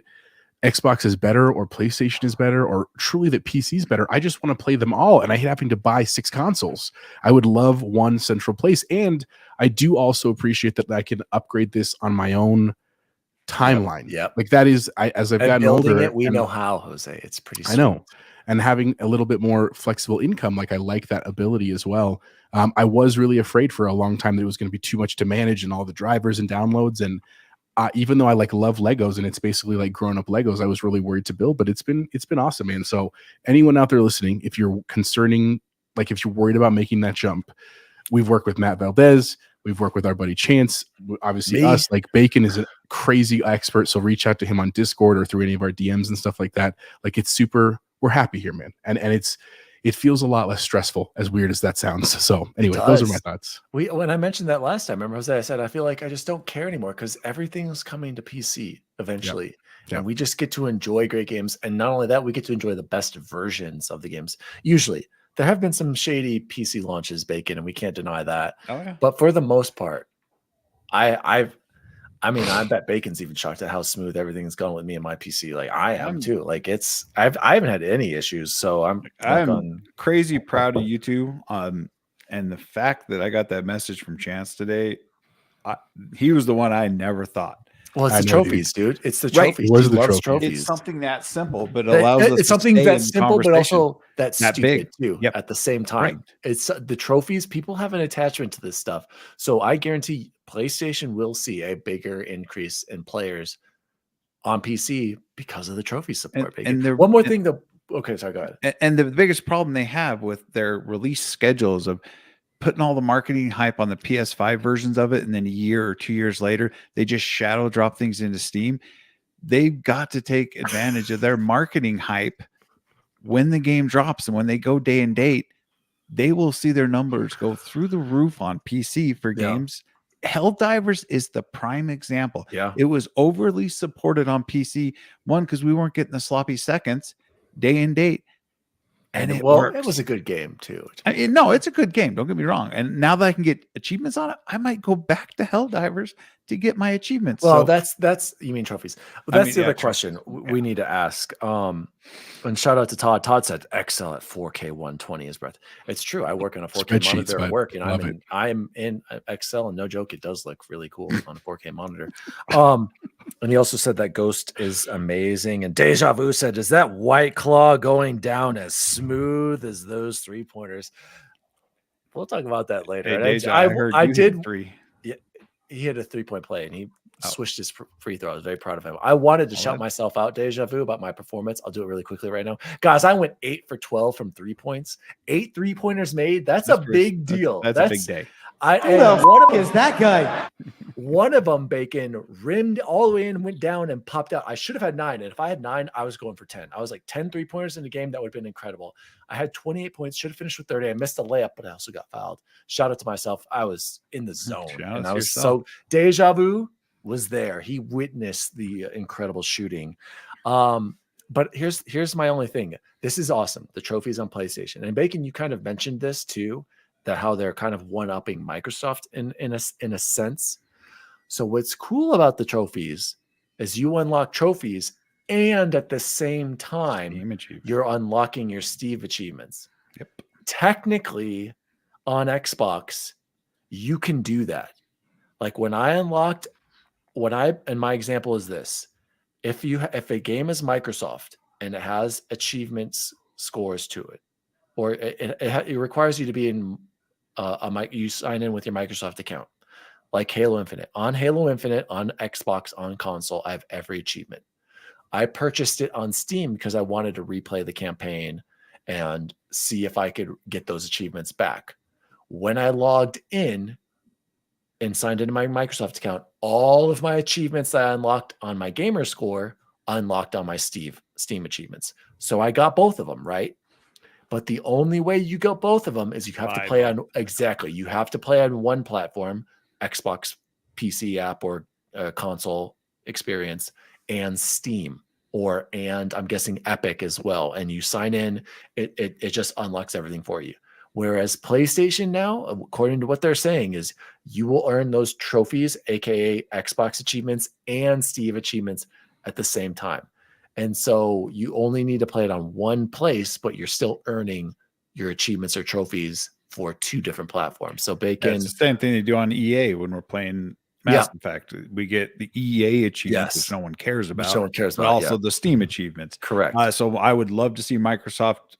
Xbox is better or PlayStation is better or truly that PC is better. I just want to play them all. And I hate having to buy 6 consoles. I would love one central place. And I do also appreciate that I can upgrade this on my own timeline. Yep. Like that is, as I've gotten older. We know how, Jose. It's pretty sweet. I know. And having a little bit more flexible income, like I like that ability as well. I was really afraid for a long time that it was going to be too much to manage and all the drivers and downloads. And even though I like love Legos and it's basically like grown up Legos, I was really worried to build, but it's been awesome, man. So anyone out there listening, if you're if you're worried about making that jump, we've worked with Matt Valdez. We've worked with our buddy Chance. Obviously, us, like Bacon is a crazy expert. So reach out to him on Discord or through any of our DMs and stuff like that. Like it's super, we're happy here, man. And it feels a lot less stressful, as weird as that sounds. So anyway, those are my thoughts. When I mentioned that last time, remember Jose, I said, I feel like I just don't care anymore because everything's coming to PC eventually. Yeah. And we just get to enjoy great games. And not only that, we get to enjoy the best versions of the games. Usually there have been some shady PC launches, Bacon, and we can't deny that. Oh, yeah. But for the most part, I bet Bacon's even shocked at how smooth everything's gone with me and my PC. Like I am too. Like I haven't had any issues. So I'm crazy proud of you two. And the fact that I got that message from Chance today, he was the one I never thought. Well, it's the trophies, dude. It's the trophies. Right. He loves trophies. It's something that simple, but allows us. It's something that simple, but also that stupid big too. Yep. At the same time, Right. it's the trophies. People have an attachment to this stuff, so I guarantee PlayStation will see a bigger increase in players on PC because of the trophy support. And one more thing, though. Okay, sorry, go ahead. And the biggest problem they have with their release schedules of putting all the marketing hype on the PS5 versions of it, and then a year or 2 years later, they just shadow drop things into Steam. They've got to take advantage of their marketing hype when the game drops, and when they go day and date, they will see their numbers go through the roof on PC for games. Helldivers is the prime example. Yeah, it was overly supported on PC. One, because we weren't getting the sloppy seconds day and date. And it was a good game too. No, it's a good game. Don't get me wrong. And now that I can get achievements on it, I might go back to Helldivers to get my achievements. Well, that's you mean trophies. Well, that's the other question we need to ask. And shout out to Todd. Todd said Excel at 4K 120 is breath. It's true. I work on a 4K monitor at work, and I'm in Excel, and no joke, it does look really cool on a 4K monitor. And he also said that Ghost is amazing. And Deja Vu said, "Is that White Claw going down as smooth as those 3-pointers?" We'll talk about that later. Hey, Deja, I did 3. Yeah, he had a 3-point play, and he switched his free throw. I was very proud of him. I wanted to shout myself out, Deja Vu, about my performance. I'll do it really quickly right now. Guys, I went 8 for 12 from 3 points. 8 3-pointers made. That's a big deal. That's a big day. Is that guy? One of them, Bacon, rimmed all the way in, went down, and popped out. I should have had 9. And if I had 9, I was going for 10. I was like 10 3-pointers in the game. That would have been incredible. I had 28 points. Should have finished with 30. I missed a layup, but I also got fouled. Shout out to myself. I was in the zone. And I was so Deja Vu was there. He witnessed the incredible shooting. But here's my only thing. This is awesome. The trophies on PlayStation. And Bacon, you kind of mentioned this too, that how they're kind of one-upping Microsoft in a sense. So what's cool about the trophies is you unlock trophies, and at the same time, you're unlocking your Steve achievements. Yep. Technically, on Xbox, you can do that. Like when I unlocked, and my example is this: if a game is Microsoft and it has achievements scores to it, or it requires you to be in you sign in with your Microsoft account. Like Halo Infinite. On Halo Infinite, on Xbox, on console, I have every achievement. I purchased it on Steam because I wanted to replay the campaign and see if I could get those achievements back. When I logged in and signed into my Microsoft account, all of my achievements that I unlocked on my gamer score unlocked on my Steam achievements. So I got both of them, right? But the only way you get both of them is you have to play on you have to play on one platform, Xbox PC app or console experience, and Steam, and I'm guessing Epic as well. And you sign in, it just unlocks everything for you. Whereas PlayStation now, according to what they're saying, is you will earn those trophies, aka Xbox achievements and Steam achievements at the same time. And so you only need to play it on one place, but you're still earning your achievements or trophies for 2 different platforms. So Bacon, it's the same thing they do on EA when we're playing Mass Effect. We get the EA achievements, which no one cares about. No one cares but about, also the Steam achievements. Correct. So I would love to see Microsoft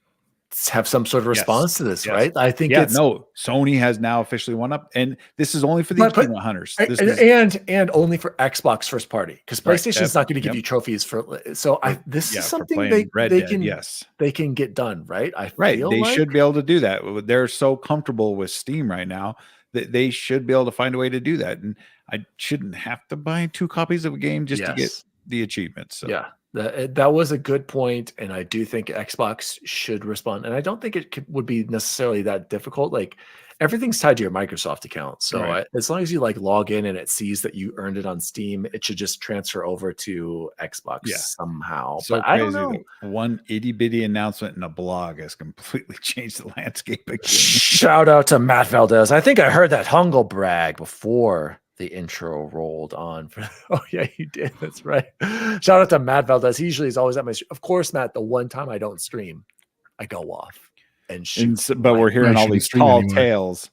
have some sort of response to this, right? I think Sony has now officially won up, and this is only for the achievement hunters. And only for Xbox first party, because PlayStation is not going to give you trophies for. So this is something they can get done, right? They should be able to do that. They're so comfortable with Steam right now that they should be able to find a way to do that, and I shouldn't have to buy 2 copies of a game just to get the achievements. So. Yeah. That was a good point, and I do think Xbox should respond. And I don't think it would be necessarily that difficult. Like everything's tied to your Microsoft account, so as long as you log in and it sees that you earned it on Steam, it should just transfer over to Xbox somehow. So but I don't know. One itty bitty announcement in a blog has completely changed the landscape again. Shout out to Matt Valdez. I think I heard that Hungle brag before the intro rolled on. Oh yeah, you did. That's right. Shout out to Matt Valdez. He usually is always at my stream. Of course, Matt, the one time I don't stream, I go off and shoot. But we're hearing all these tall tales.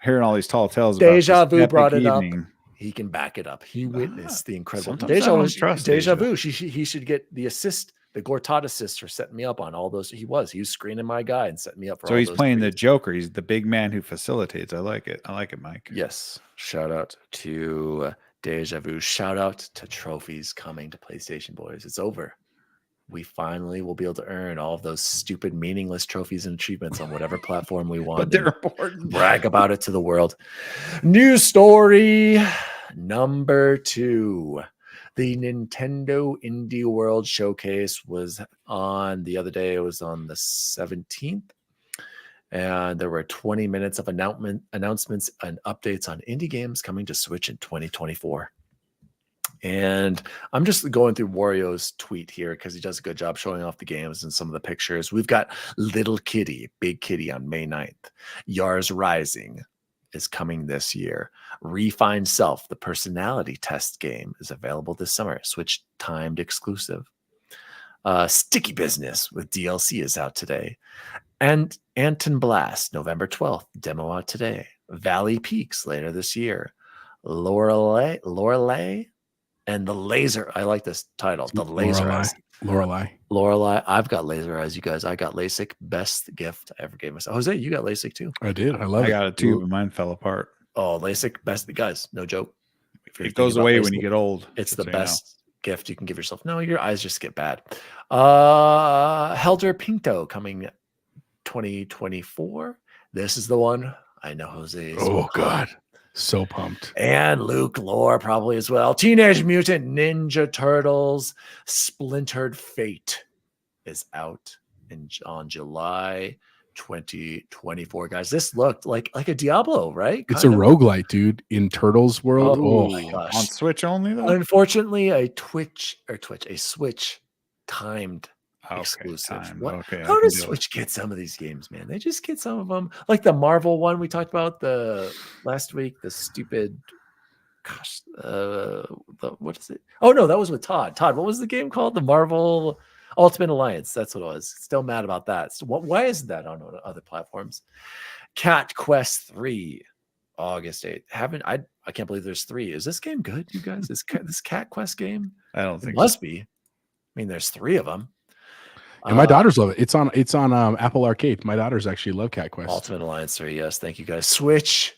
Deja Vu brought it up. He can back it up. He witnessed the incredible Deja Vu. He should get the assist, the Gortat assist for setting me up on all those. He was screening my guy and setting me up for so he's playing the Joker. He's the big man who facilitates. I like it, Mike. Yes. Shout out to Deja Vu. Shout out to trophies coming to PlayStation, boys. It's over. We finally will be able to earn all of those stupid, meaningless trophies and achievements on whatever platform we want. But they're important. Brag about it to the world. News story number 2. The Nintendo Indie World Showcase was on the other day. It was on the 17th. And there were 20 minutes of announcements and updates on indie games coming to Switch in 2024. And I'm just going through Wario's tweet here because he does a good job showing off the games and some of the pictures. We've got Little Kitty, Big Kitty on May 9th. Yars Rising is coming this year. Refined Self, the personality test game, is available this summer. Switch timed exclusive. Sticky Business with DLC is out today. And Anton Blast, November 12th, demo out today. Valley Peaks later this year. Lorelei and the Laser. I like this title. The Laser Eyes. Lorelei. I've got laser eyes, you guys. I got LASIK. Best gift I ever gave myself. Jose, you got LASIK too. I did. I love it. I got it too, but mine fell apart. Oh, LASIK, best. Guys, no joke. It goes away when you get old. It's the best gift you can give yourself. No, your eyes just get bad. Helter Pinto coming 2024. This is the one. I know Jose. Oh God, so pumped. And Luke Lore probably as well. Teenage Mutant Ninja Turtles Splintered Fate is out on July 2024. Guys, this looked like a Diablo, right? It's a roguelite, dude, in Turtles world. Oh my gosh. On Switch only though? Unfortunately, a Switch timed exclusive. How does Switch get some of these games, man? They just get some of them, like the Marvel one we talked about last week. The stupid, what is it? Oh no, that was with Todd. Todd, what was the game called? The Marvel Ultimate Alliance. That's what it was. Still mad about that. So why isn't that on other platforms? Cat Quest 3, August 8th. I can't believe there's 3. Is this game good, you guys? This Cat Quest game? I don't think it must be. I mean, there's 3 of them. And my daughters love it. It's on Apple Arcade. My daughters actually love Cat Quest. Ultimate Alliance 3, yes. Thank you guys. Switch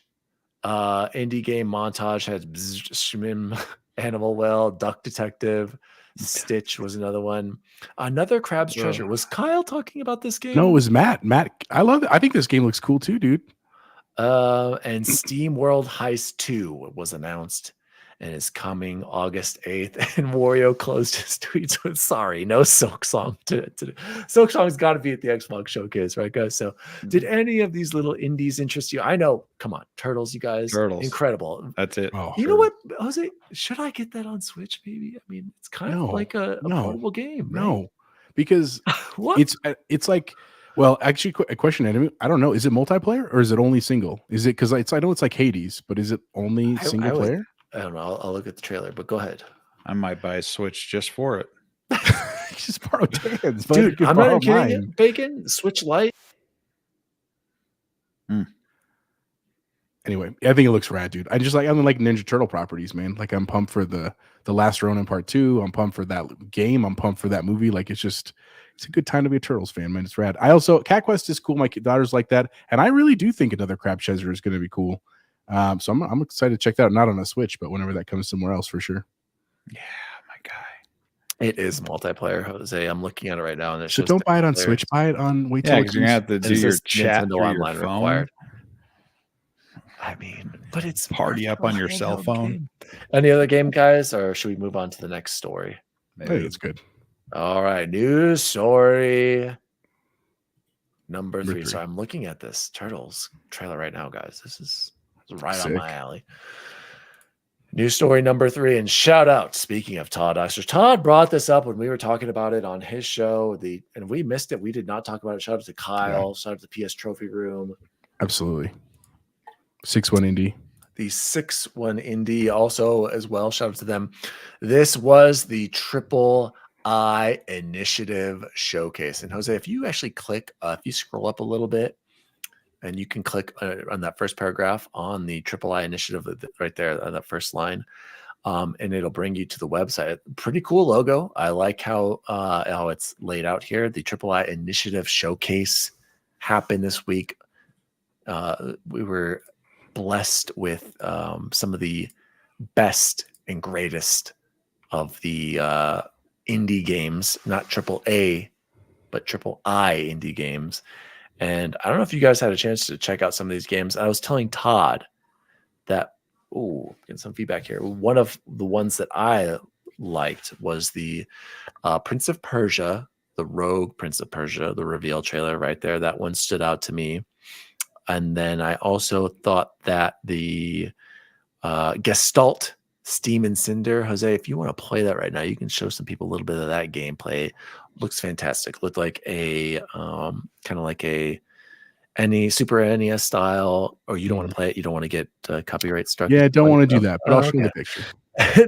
indie game montage had Shmim, Animal Well, Duck Detective, Stitch was another one. Another Crab's Treasure. Was Kyle talking about this game? No, it was Matt. Matt, I love it. I think this game looks cool too, dude. And Steam World Heist 2 was announced and is coming August 8th. And Wario closed his tweets with sorry, no Silk Song. Silk Song's got to be at the Xbox Showcase, right, guys? So did any of these little indies interest you? I know, come on, Turtles, you guys. Turtles. Incredible. That's it. Oh, you know what, Jose? Should I get that on Switch, maybe? I mean, it's kind of like a portable game, right? No, because what? It's like, well, actually, a question, Adam. I don't know. Is it multiplayer or is it only single? Is it because I know it's like Hades, but is it only single player? I don't know. I'll look at the trailer, but go ahead. I might buy a Switch just for it. Just borrow Dan's, dude. I'm not kidding you. Bacon Switch Lite. Anyway, I think it looks rad, dude. I'm like Ninja Turtle properties, man. Like I'm pumped for the Last Ronin Part 2. I'm pumped for that game. I'm pumped for that movie. Like it's a good time to be a Turtles fan, man. It's rad. I also Cat Quest is cool. My daughter's like that, and I really do think another Crab Chaser is going to be cool. So I'm excited to check that out. Not on a Switch, but whenever that comes somewhere else for sure. Yeah, my guy. It is multiplayer, Jose. I'm looking at it right now, and it So shows don't buy it on players. Switch. Buy it on wait Yeah, till because you're gonna have to It do your says chat Nintendo through your Online phone. required. I mean, but it's Party up on your cell handheld phone. game. Any other game, guys, or should we move on to the next story? I think it's good. All right, news story number 3. 3. So I'm looking at this Turtles trailer right now, guys. This is right Sick. on my alley. News story number 3, and shout out. Speaking of Todd Oxford, Todd brought this up when we were talking about it on his show. And we missed it. We did not talk about it. Shout out to Kyle. Shout out to PS Trophy Room. Absolutely. 6-1 Indie. The 6-1 Indie also as well. Shout out to them. This was the Triple I Initiative Showcase. And Jose, if you actually click, if you scroll up a little bit, and you can click on that first paragraph on the Triple I Initiative right there on that first line, and it'll bring you to the website. Pretty cool logo. I like how it's laid out here. The Triple I Initiative Showcase happened this week. We were blessed with some of the best and greatest of the indie games, not Triple A, but Triple I indie games. And I don't know if you guys had a chance to check out some of these games. I was telling Todd that, getting some feedback here. One of the ones that I liked was the Prince of Persia, the Rogue Prince of Persia, the reveal trailer right there. That one stood out to me. And then I also thought that the Gestalt Steam and Cinder, Jose, if you want to play that right now, you can show some people a little bit of that gameplay. Looks fantastic. Looked like a kind of like a any Super NES style, or you don't want to play it. You don't want to get copyright struck. Yeah, don't want to do that, but I'll show you the picture.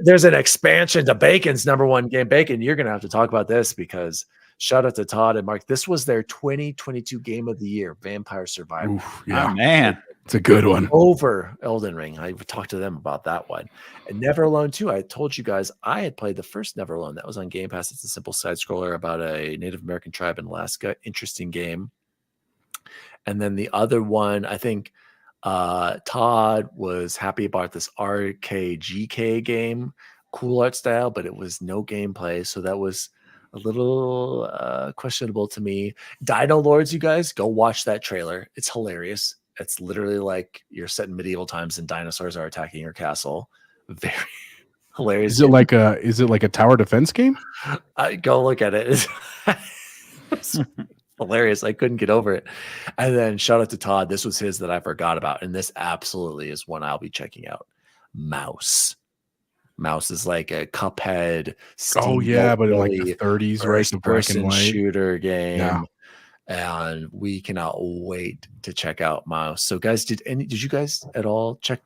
There's an expansion to Bacon's #1 game. Bacon, you're going to have to talk about this because shout out to Todd and Mark. This was their 2022 game of the year, Vampire Survivor. Oof, yeah, Oh, man. it's a good one. Over Elden Ring. I talked to them about that one. And Never Alone 2. I told you guys I had played the first Never Alone. That was on Game Pass. It's a simple side scroller about a Native American tribe in Alaska. Interesting game. And then the other one, I think Todd was happy about this RKGK game. Cool art style, but it was no gameplay. So that was a little questionable to me. Dino Lords, you guys, go watch that trailer. It's hilarious. It's literally like you're set in medieval times and dinosaurs are attacking your castle. Very hilarious. Is it like a tower defense game? Go look at it. It's hilarious. I couldn't get over it. And then shout out to Todd. This was his that I forgot about. And this absolutely is one I'll be checking out. Mouse. Mouse is like a Cuphead. Oh yeah, but in like the 30s, right? The black and white shooter game. Yeah. And we cannot wait to check out Mouse. So guys, did you guys at all get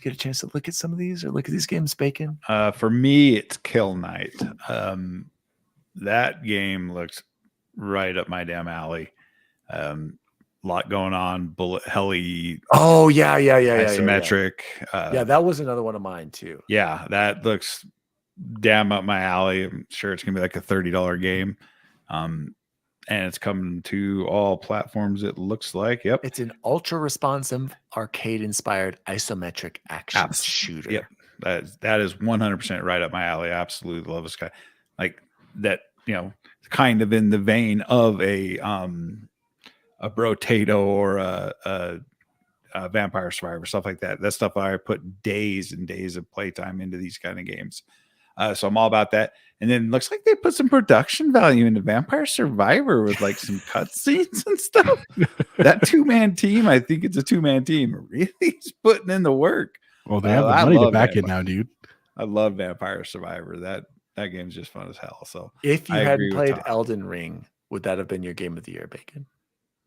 a chance to look at some of these or look at these games, Bacon? For me, it's Kill Knight. That game looks right up my damn alley. Lot going on, bullet heli. Oh yeah, isometric. Yeah, that was another one of mine too. Yeah, that looks damn up my alley. I'm sure it's gonna be like a $30 game. And it's coming to all platforms, it looks like. Yep. It's an ultra responsive, arcade inspired isometric action shooter. Yep. That is 100% right up my alley. I absolutely love this guy. Like that, kind of in the vein of a Brotato or a Vampire Survivor, stuff like that. That stuff I put days and days of playtime into these kind of games. So I'm all about that. And then looks like they put some production value into Vampire Survivor with like some cutscenes and stuff. That 2-man team, I think it's a 2-man team, really is putting in the work. Well, they have the money to back it now, dude. I love Vampire Survivor. That game's just fun as hell. So if you hadn't played Elden Ring, would that have been your game of the year, Bacon?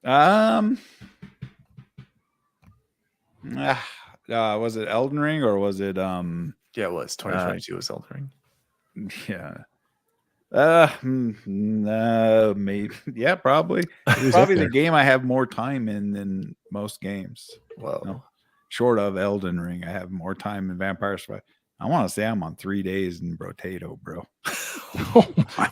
Was it Elden Ring or was it Yeah, it was 2022 was Elden Ring. Yeah. Maybe. Yeah, probably. It's probably the game I have more time in than most games. Whoa. short of Elden Ring, I have more time in Vampire Survivor. I want to say I'm on 3 days in Brotato, bro.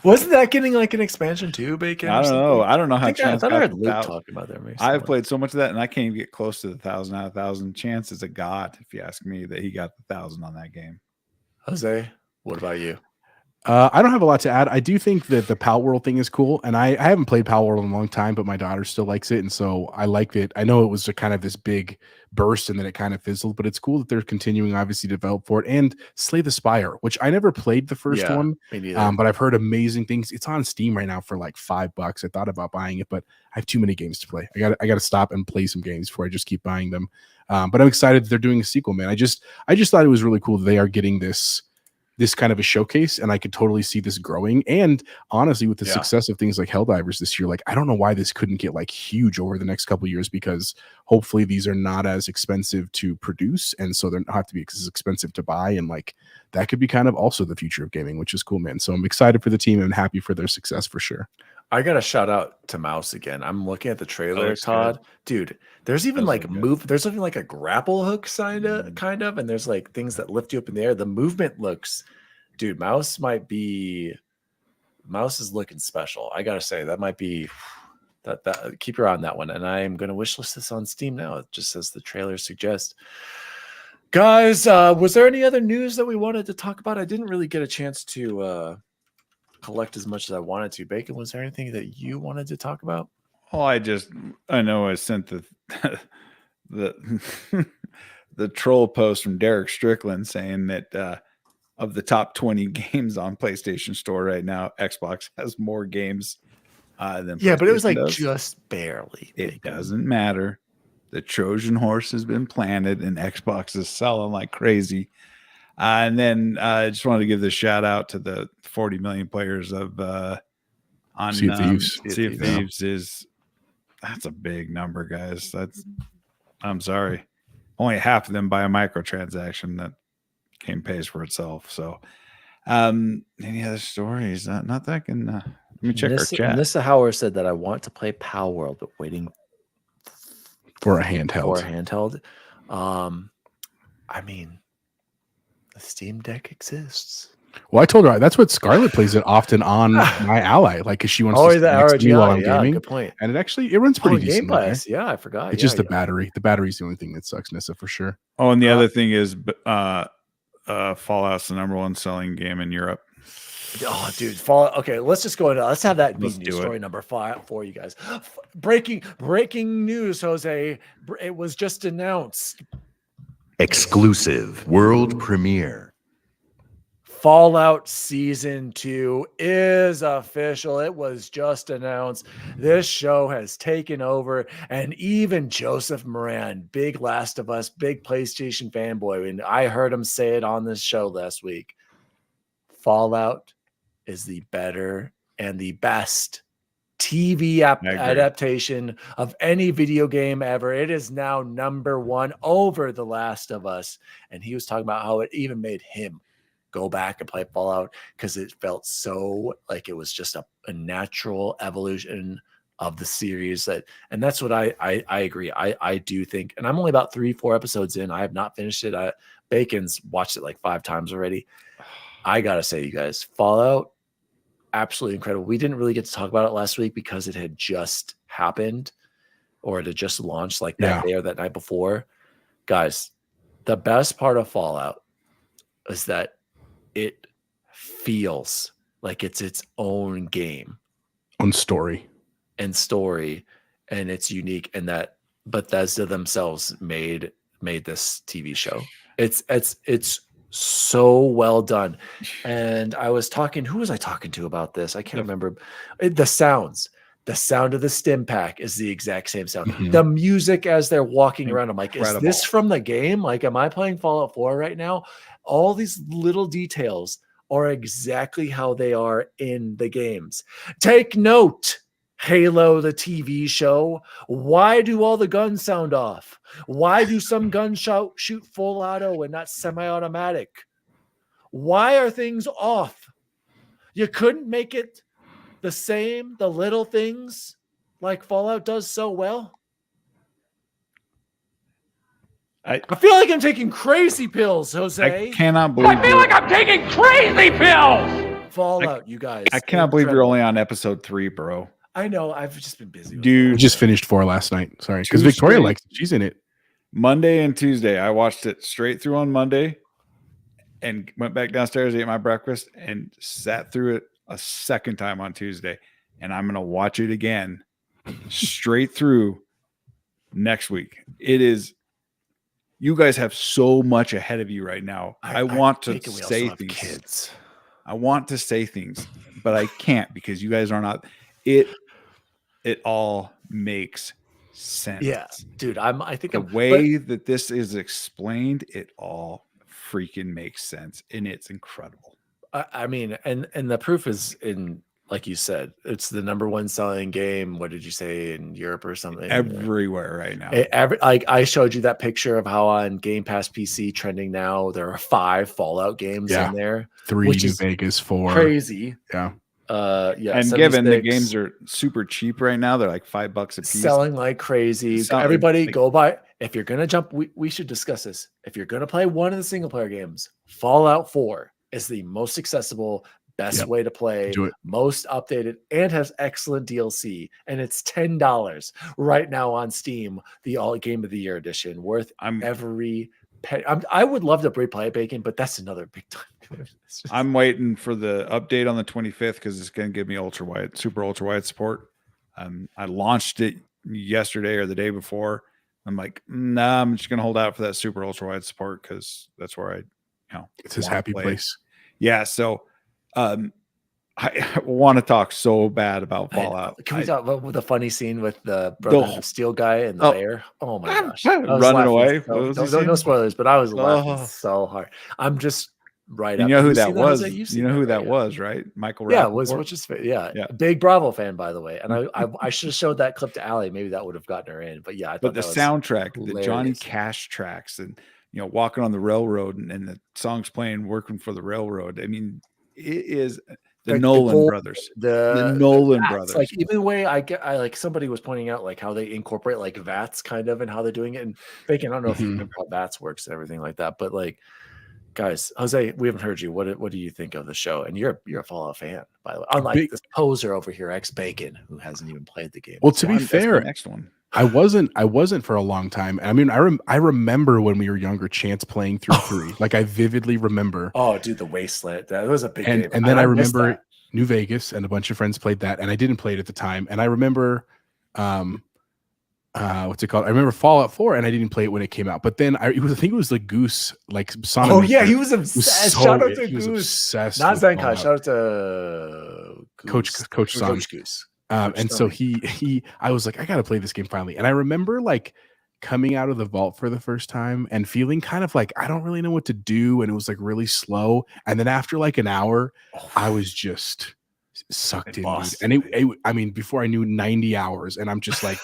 Wasn't that getting like an expansion too, Bacon? I don't know. I don't know how I Chance thought I got heard the Luke 1,000. talking about that recently. I've played so much of that, and I can't even get close to the 1,000 out of 1,000. Chance is a god, if you ask me, that he got the 1,000 on that game. Jose, what about you? I don't have a lot to add. I do think that the Pal World thing is cool, and I haven't played Pal World in a long time, but my daughter still likes it, and so I liked it. I know it was a kind of this big burst, and then it kind of fizzled, but it's cool that they're continuing, obviously, to develop for it. And Slay the Spire, which I never played the first one, Me neither. but I've heard amazing things. It's on Steam right now for like $5. I thought about buying it, but I have too many games to play. I got to stop and play some games before I just keep buying them. But I'm excited that they're doing a sequel, man. I just thought it was really cool that they are getting this kind of a showcase, and I could totally see this growing. And honestly, with the success of things like Helldivers this year, like I don't know why this couldn't get like huge over the next couple of years, because hopefully these are not as expensive to produce, and so they don't have to be as expensive to buy, and like that could be kind of also the future of gaming, which is cool, man. So I'm excited for the team and happy for their success for sure. I got to shout out to Mouse again. I'm looking at the trailer, Todd. Dude, there's even like there's even like a grapple hook kind of, and there's like things that lift you up in the air. The movement looks, dude, Mouse is looking special. I got to say, that might be that keep your eye on that one. And I am going to wishlist this on Steam now, just as the trailer suggests. Guys, was there any other news that we wanted to talk about? I didn't really get a chance to collect as much as I wanted to. Bacon, was there anything that you wanted to talk about? Oh, I know I sent the the troll post from Derek Strickland saying that of the top 20 games on PlayStation Store right now, Xbox has more games than but it was like does. just barely. It doesn't matter. The Trojan horse has been planted, and Xbox is selling like crazy. And then I just wanted to give this shout out to the 40 million players of on Sea of Thieves. Sea of Thieves. That's a big number, guys. I'm sorry. Only half of them buy a microtransaction. That game pays for itself. So any other stories? Not that I can let me check our chat. Nissa Hauer said that I want to play Pal World, but waiting for a handheld. I mean, the Steam Deck exists. Well, I told her that's what Scarlett plays it often on my Ally, like because she wants to the next to me while I'm gaming. Good point. And it runs pretty decent. Game Pass. Yeah, I forgot. It's just the battery. The battery's the only thing that sucks, Nissa, for sure. Oh, and the other thing is Fallout's the number one selling game in Europe. Oh, dude, Fallout. Okay, let's just go into. Let's have that news story number 5 for you guys. Breaking news, Jose. It was just announced. Exclusive world premiere. Fallout Season 2 is official. It was just announced. This show has taken over, and even Joseph Moran, big Last of Us, big PlayStation fanboy, and I heard him say it on this show last week. Fallout is the better and the best TV adaptation of any video game ever. It is now number 1 over The Last of Us, and he was talking about how it even made him go back and play Fallout because it felt so like it was just a natural evolution of the series. And that's what I agree. I do think, and I'm only about 3-4 episodes in. I have not finished it. Bacon's watched it like 5 times already. I gotta say, you guys, Fallout, absolutely incredible. We didn't really get to talk about it last week because it had just happened, or it had just launched like that day or that night before. Guys, the best part of Fallout is that it feels like it's its own game, on story, and it's unique, and that Bethesda themselves made this TV show. It's so well done. And who was I talking to about this? I can't remember. The sound of the stim pack is the exact same sound. Mm-hmm. The music as they're walking around, I'm like, is this from the game? Like, am I playing Fallout 4 right now? All these little details are exactly how they are in the games. Take note, Halo, the TV show. Why do all the guns sound off? Why do some guns shoot full auto and not semi-automatic? Why are things off? You couldn't make it the same, the little things like Fallout does so well. I feel like I'm taking crazy pills, Jose. I cannot believe I feel like I'm taking crazy pills. Fallout, you guys. I cannot believe you're Incredible. only on episode 3, bro. I know. I've just been busy. Dude. We just finished 4 last night. Sorry, because Two Victoria straight. likes it. She's in it. Monday and Tuesday, I watched it straight through on Monday and went back downstairs, ate my breakfast, and sat through it a second time on Tuesday. And I'm going to watch it again straight through next week. It is, you guys have so much ahead of you right now. I want to say things. Kids. I want to say things, but I can't because you guys are not. It all makes sense. Yeah, dude. I think the way that this is explained, it all freaking makes sense, and it's incredible. I mean, and the proof is in, like you said, it's the #1 selling game. What did you say, in Europe or something? Everywhere right now. Like I showed you that picture of how on Game Pass PC trending now, there are 5 Fallout games in there. 3 which New is Vegas, 4. Crazy. Yeah. Yeah. And given the games are super cheap right now, they're like $5 a piece. Selling like crazy. Everybody go buy. If you're gonna jump, we should discuss this. If you're gonna play one of the single player games, Fallout 4 is the most accessible, best way to play, most updated, and has excellent DLC. And it's $10 right now on Steam, the All Game of the Year edition, worth every penny. I would love to replay it, Bacon, but that's another big time. I'm waiting for the update on the 25th because it's going to give me super ultra wide support. I launched it yesterday or the day before. I'm like, nah, I'm just going to hold out for that super ultra wide support because that's where it's his happy place. Yeah. So I want to talk so bad about Fallout. Can we talk about the funny scene with the Brotherhood of Steel guy and the bear? Oh my gosh. Running away. No spoilers, but I was laughing so hard. I'm just right up. You know who that was? You know who that was, right? Michael Rappaport. Yeah, which is big Bravo fan, by the way. And I should have showed that clip to Allie. Maybe that would have gotten her in. But yeah, I thought the soundtrack, the Johnny Cash tracks, and walking on the railroad and the songs playing, working for the railroad. I mean, it is the Nolan brothers. The Nolan brothers. Like even the way I like somebody was pointing out like how they incorporate like VATS kind of and how they're doing it. And Bacon, I don't know if you remember how VATS works and everything like that, but like, guys, Jose, we haven't heard you. What do you think of the show? And you're a Fallout fan, by the way. Unlike this poser over here, ex Bacon, who hasn't even played the game. Well, to be fair, next one. I wasn't for a long time. I mean, I remember when we were younger, Chance playing through 3. Like I vividly remember. Oh, dude, the Wasteland. That was a big game. And then I remember New Vegas, and a bunch of friends played that, and I didn't play it at the time. And I remember, what's it called? I remember Fallout 4, and I didn't play it when it came out. But then I think it was like Goose, like Sonic. Oh yeah, he was obsessed. Shout out to Goose. Obsessed. Not Zenkai. Shout out to Coach Son. Goose. And so I was like, I gotta play this game finally. And I remember like coming out of the vault for the first time and feeling kind of like I don't really know what to do, and it was like really slow. And then after like an hour, I was just sucked in. And I mean, before I knew 90 hours, and I'm just like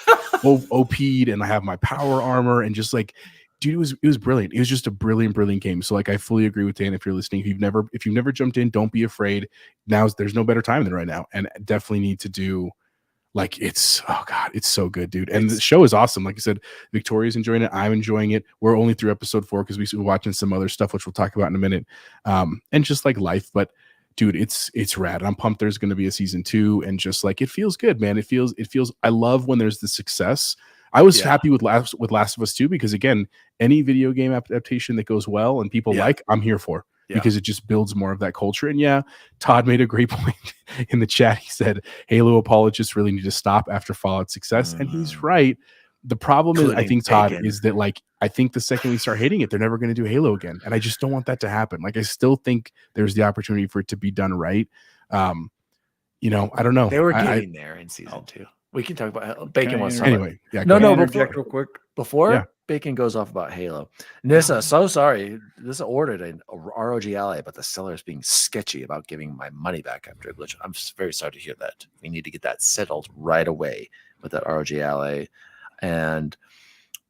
OP'd, and I have my power armor, and just like, dude, it was brilliant. It was just a brilliant game. So like I fully agree with Dan. If you're listening, if you've never jumped in, don't be afraid. There's no better time than right now, and definitely need to do. Like it's so good, dude. And the show is awesome. Like I said, Victoria's enjoying it. I'm enjoying it. We're only through episode 4 because we're watching some other stuff, which we'll talk about in a minute. And just like life, but dude, it's rad. I'm pumped there's going to be a season 2, and just like it feels good, man. It feels. I love when there's the success. I was happy with Last of Us 2 because again, any video game adaptation that goes well and people like, I'm here for. Because it just builds more of that culture. And Todd made a great point in the chat. He said Halo apologists really need to stop after Fallout success. And he's right. The problem is, I think, Todd, is that like I think the second we start hating it, they're never going to do Halo again. And I just don't want that to happen. Like I still think there's the opportunity for it to be done right. I don't know. They were getting there in season 2. We can talk about Bacon wants to anyway. No, interject real quick before Bacon goes off about Halo. Nissa, so sorry. This ordered an ROG Ally, but the seller is being sketchy about giving my money back after a glitch. I'm very sorry to hear that. We need to get that settled right away with that ROG Ally. And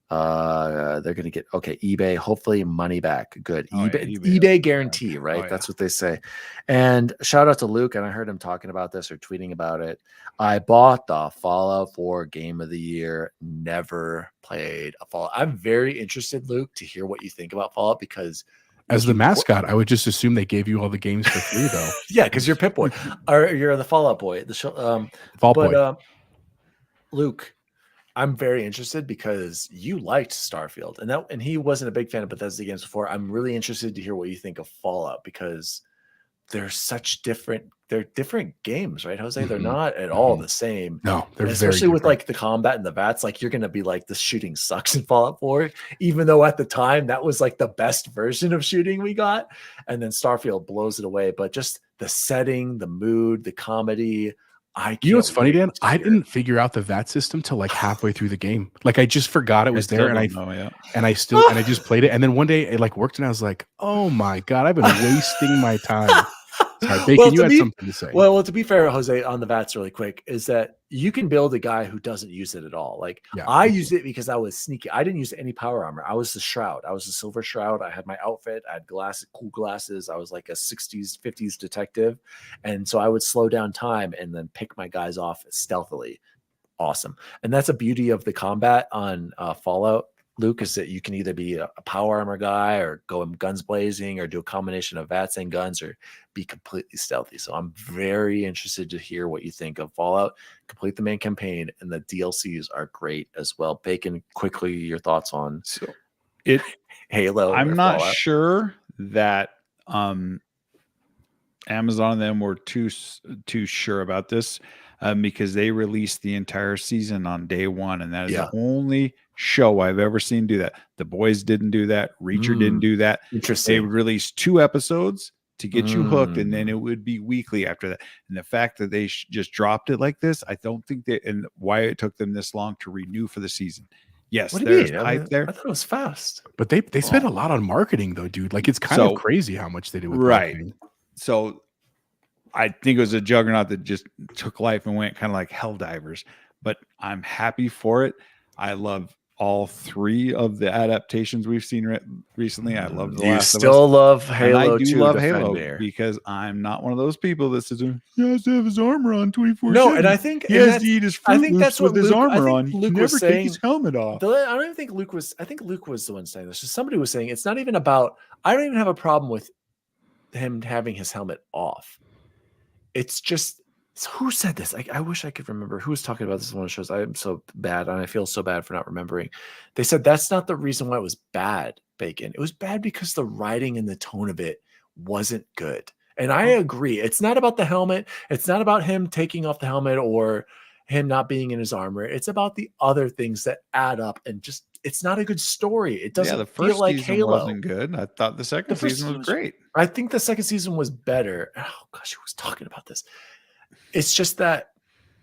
They're gonna get eBay, hopefully money back. Good. Oh, yeah, eBay guarantee, right? Oh, That's what they say. And shout out to Luke, and I heard him talking about this or tweeting about it. I bought the Fallout 4 Game of the Year. Never played a Fallout. I'm very interested, Luke, to hear what you think about Fallout because As the mascot, I would just assume they gave you all the games for free, though. yeah, because you're Pip Boy or you're the Fallout Boy. The show, Fall Boy. Luke, I'm very interested because you liked Starfield, and he wasn't a big fan of Bethesda games before. I'm really interested to hear what you think of Fallout because they're different games, right, Jose? They're not at all the same. No, they're especially very with like the combat and the VATS. Like you're gonna be like, the shooting sucks in Fallout 4, even though at the time that was like the best version of shooting we got, and then Starfield blows it away. But just the setting, the mood, the comedy. You know what's funny, Dan? I didn't figure out the VAT system till like halfway through the game. Like I just forgot it was there, and I just played it. And then one day it like worked, and I was like, "Oh my god, I've been wasting my time." Sorry, Bacon, you had something to say. Well, to be fair, Jose, on the VATS really quick, is that you can build a guy who doesn't use it at all. Like I used it because I was sneaky. I didn't use any power armor. I was the Shroud. I was the Silver Shroud. I had my outfit. I had glasses, cool glasses. I was like a 60s, 50s detective. And so I would slow down time and then pick my guys off stealthily. Awesome. And that's a beauty of the combat on Fallout, Luke, is that you can either be a power armor guy or go guns blazing or do a combination of VATS and guns or be completely stealthy. So I'm very interested to hear what you think of Fallout. Complete the main campaign, and the DLCs are great as well. Bacon, quickly, your thoughts on Halo? I'm not sure that Amazon and them were too sure about this because they released the entire season on day one, and that is the only show I've ever seen do that. The Boys didn't do that. Reacher didn't do that. Interesting. They released 2 episodes to get you hooked, and then it would be weekly after that. And the fact that they just dropped it like this, I don't think and why it took them this long to renew for the season. Yes, there's hype there. I thought it was fast. But they spent a lot on marketing, though, dude. Like it's kind of crazy how much they did with marketing. So I think it was a juggernaut that just took life and went kind of like Helldivers. But I'm happy for it. I love all 3 of the adaptations we've seen recently. I love the Last of Us. You still love Halo. And I do love Halo because I'm not one of those people that says he has to have his armor on 24/7. No, and I think he has to eat his fruit. I think that's what his armor on. Luke He was never saying. take his helmet off. I don't even think Luke was. I think Luke was the one saying this. Just somebody was saying it's not even about. I don't even have a problem with him having his helmet off. It's just. Who said this? I wish I could remember who was talking about this in one of the shows. I am so bad, and I feel so bad for not remembering. They said that's not the reason why it was bad, Bacon. It was bad because the writing and the tone of it wasn't good. And I agree. It's not about the helmet. It's not about him taking off the helmet or him not being in his armor. It's about the other things that add up, and just it's not a good story. It doesn't feel like Halo. Wasn't good. I thought the second season was great. I think the second season was better. Oh gosh, who was talking about this? It's just that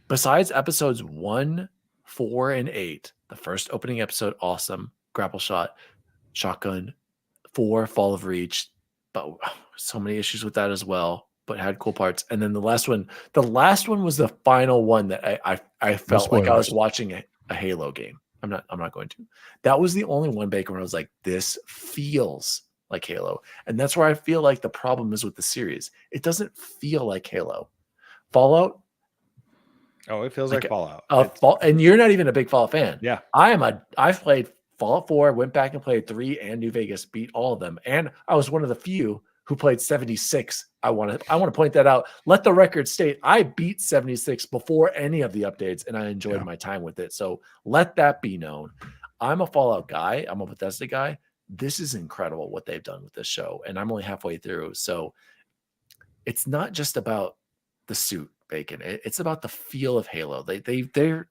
besides episodes 1, 4, and 8, the first opening episode, awesome. Grapple shot, shotgun, 4, Fall of Reach, but so many issues with that as well, but had cool parts. And then the last one was the final one that I felt like I was watching a Halo game. I'm not going to. That was the only one, Baker, where I was like, this feels like Halo. And that's where I feel like the problem is with the series. It doesn't feel like Halo. Fallout. Oh, it feels like Fallout. And you're not even a big Fallout fan. Yeah. I've played Fallout 4, went back and played 3 and New Vegas, beat all of them. And I was one of the few who played 76. I want to point that out. Let the record state I beat 76 before any of the updates, and I enjoyed my time with it. So let that be known. I'm a Fallout guy. I'm a Bethesda guy. This is incredible what they've done with this show, and I'm only halfway through. So it's not just about the suit, Bacon. It's about the feel of Halo. The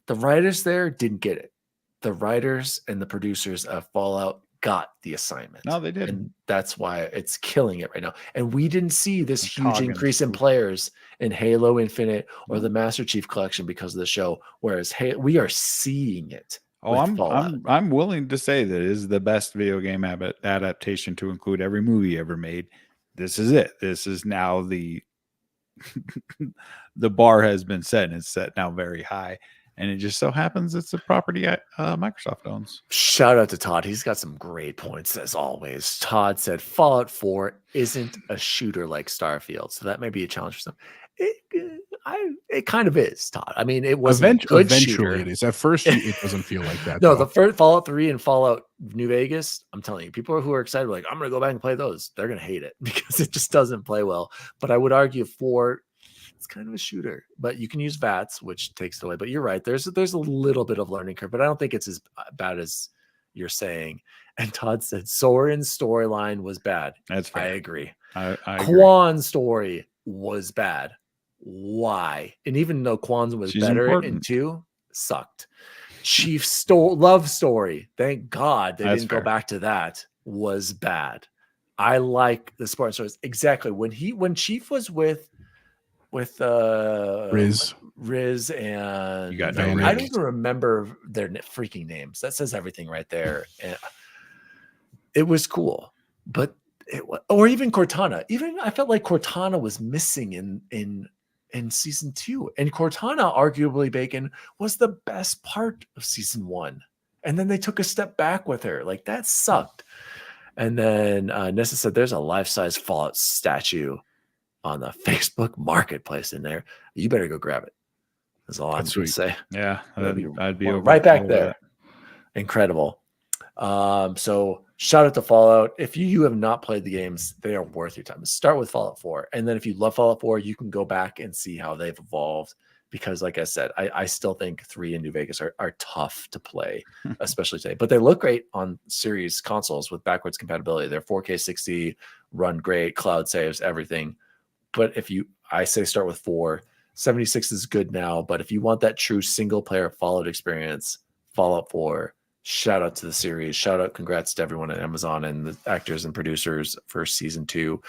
writers there didn't get it. The writers and the producers of Fallout got the assignment. No, they did. And that's why it's killing it right now. And we didn't see this huge increase in players in Halo Infinite or the Master Chief Collection because of the show. Whereas we are seeing it. Oh, I'm willing to say that it is the best video game adaptation to include every movie ever made. This is it. This is now the bar has been set, and it's set now very high. and it just so happens it's a property Microsoft owns. Shout out to Todd. He's got some great points as always. Todd said Fallout 4 isn't a shooter like Starfield, so that may be a challenge for some. It kind of is, Todd. I mean, it was eventually shooter. it is. At first, it doesn't feel like that. No, though. the first Fallout 3 and Fallout New Vegas, I'm telling you, people who are excited, like, I'm going to go back and play those. They're going to hate it because it just doesn't play well. But I would argue 4, it's kind of a shooter. But you can use VATS, which takes it away. But you're right. There's a little bit of learning curve, but I don't think it's as bad as you're saying. And Todd said Soren's storyline was bad. That's fair. I agree. I agree. Quan's story was bad. Why? And even though Quan's was better in 2, sucked. Chief's love story, thank God they didn't go back to that, was bad. I like the Spartan stories. Exactly. When Chief was with Riz and you got I don't even remember their freaking names. That says everything right there. And it was cool. But or even Cortana. Even I felt like Cortana was missing in season 2, and Cortana, arguably, Bacon, was the best part of season 1, and then they took a step back with her. Like, that sucked. And then Nessa said there's a life-size Fallout statue on the Facebook marketplace in there. You better go grab it. That's all I'm going to say. Yeah, I'd be over right back there. Incredible. So shout out to Fallout. If you have not played the games, they are worth your time. Start with Fallout 4. And then if you love Fallout 4, you can go back and see how they've evolved. Because like I said, I still think 3 and New Vegas are tough to play, especially today. But they look great on series consoles with backwards compatibility. They're 4K 60, run great, cloud saves, everything. But I say start with 4. 76 is good now. But if you want that true single player Fallout experience, Fallout 4. Shout out to the series. Shout out, congrats to everyone at Amazon and the actors and producers for season 2.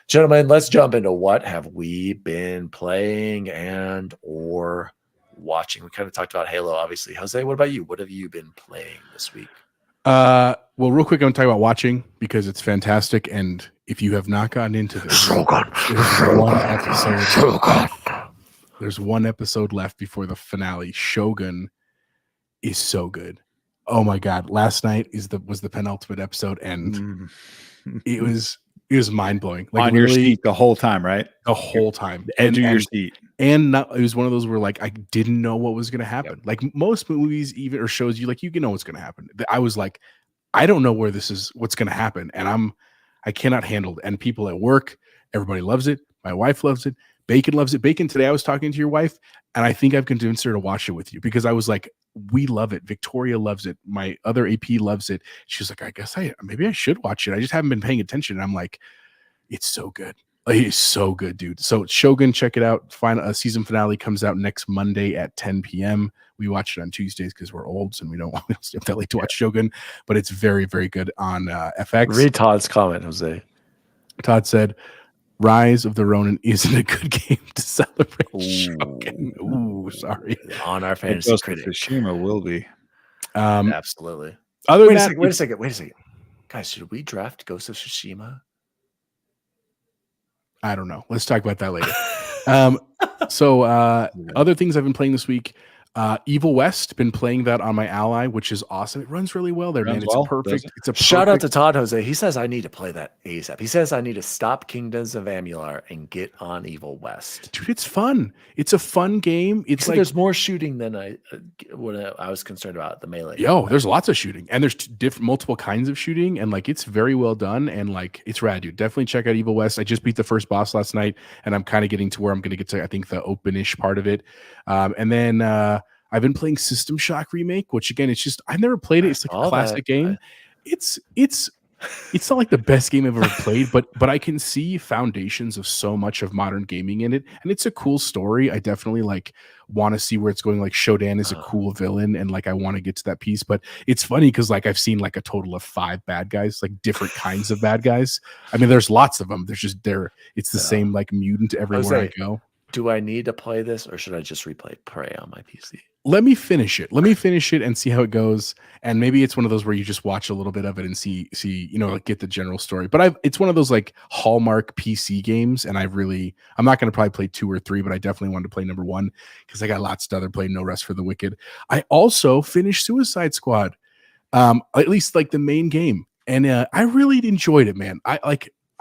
Gentlemen, let's jump into what have we been playing and or watching. We kind of talked about Halo, obviously. Jose, what about you? What have you been playing this week? Well, real quick, I'm going to talk about watching because it's fantastic. And if you have not gotten into this, there's one episode left before the finale. Shogun is so good. Oh my God! Last night was the penultimate episode, and it was mind blowing. Like, on your seat the whole time, right? The whole time, the edge of your seat. And it was one of those where like I didn't know what was going to happen. Yep. Like most movies, even or shows, you know what's going to happen. I was like, I don't know what's going to happen, and I cannot handle it. And people at work, everybody loves it. My wife loves it. Bacon loves it. Bacon, today I was talking to your wife, and I think I've convinced her to watch it with you because I was like, we love it. Victoria loves it. My other AP loves it. She was like, I guess maybe I should watch it. I just haven't been paying attention. And I'm like, it's so good. It is so good, dude. So Shogun, check it out. Final season finale comes out next Monday at 10 p.m. We watch it on Tuesdays because we're old and we don't stay up that late to watch Shogun, but it's very, very good on FX. Read Todd's comment, Jose. Todd said, Rise of the Ronin isn't a good game to celebrate. Shogun. Ooh, sorry. On our fantasy critic. Tsushima will be. Absolutely. Wait a second. Guys, should we draft Ghost of Tsushima? I don't know. Let's talk about that later. So other things I've been playing this week. Evil West, been playing that on my Ally, which is awesome. It runs really well there, man. It's perfect. It's a shout out to Todd Jose. He says I need to play that ASAP. He says I need to stop Kingdoms of Amalur and get on Evil West. Dude, it's fun. It's a fun game. It's like there's more shooting than I was concerned about the melee. There's lots of shooting, and there's multiple kinds of shooting, and like it's very well done, and like it's rad, dude. Definitely check out Evil West. I just beat the first boss last night, and I'm kind of getting to where I'm going to get to, I think, the open-ish part of it, and then I've been playing System Shock Remake, which again, it's just I've never played it. It's like a classic game. It's not like the best game I've ever played, but I can see foundations of so much of modern gaming in it, and it's a cool story. I definitely like want to see where it's going. Like Shodan is a cool villain, and like I want to get to that piece. But it's funny because like I've seen like a total of 5 bad guys, like different kinds of bad guys. I mean, there's lots of them. There's just it's the same like mutant everywhere I go. Do I need to play this, or should I just replay Prey on my PC? Let me finish it. Let me finish it and see how it goes. And maybe it's one of those where you just watch a little bit of it and see, like get the general story. But it's one of those like Hallmark PC games, and I'm not going to probably play 2 or 3, but I definitely wanted to play number 1 because I got lots to other play. No Rest for the Wicked. I also finished Suicide Squad, at least like the main game, and I really enjoyed it, man.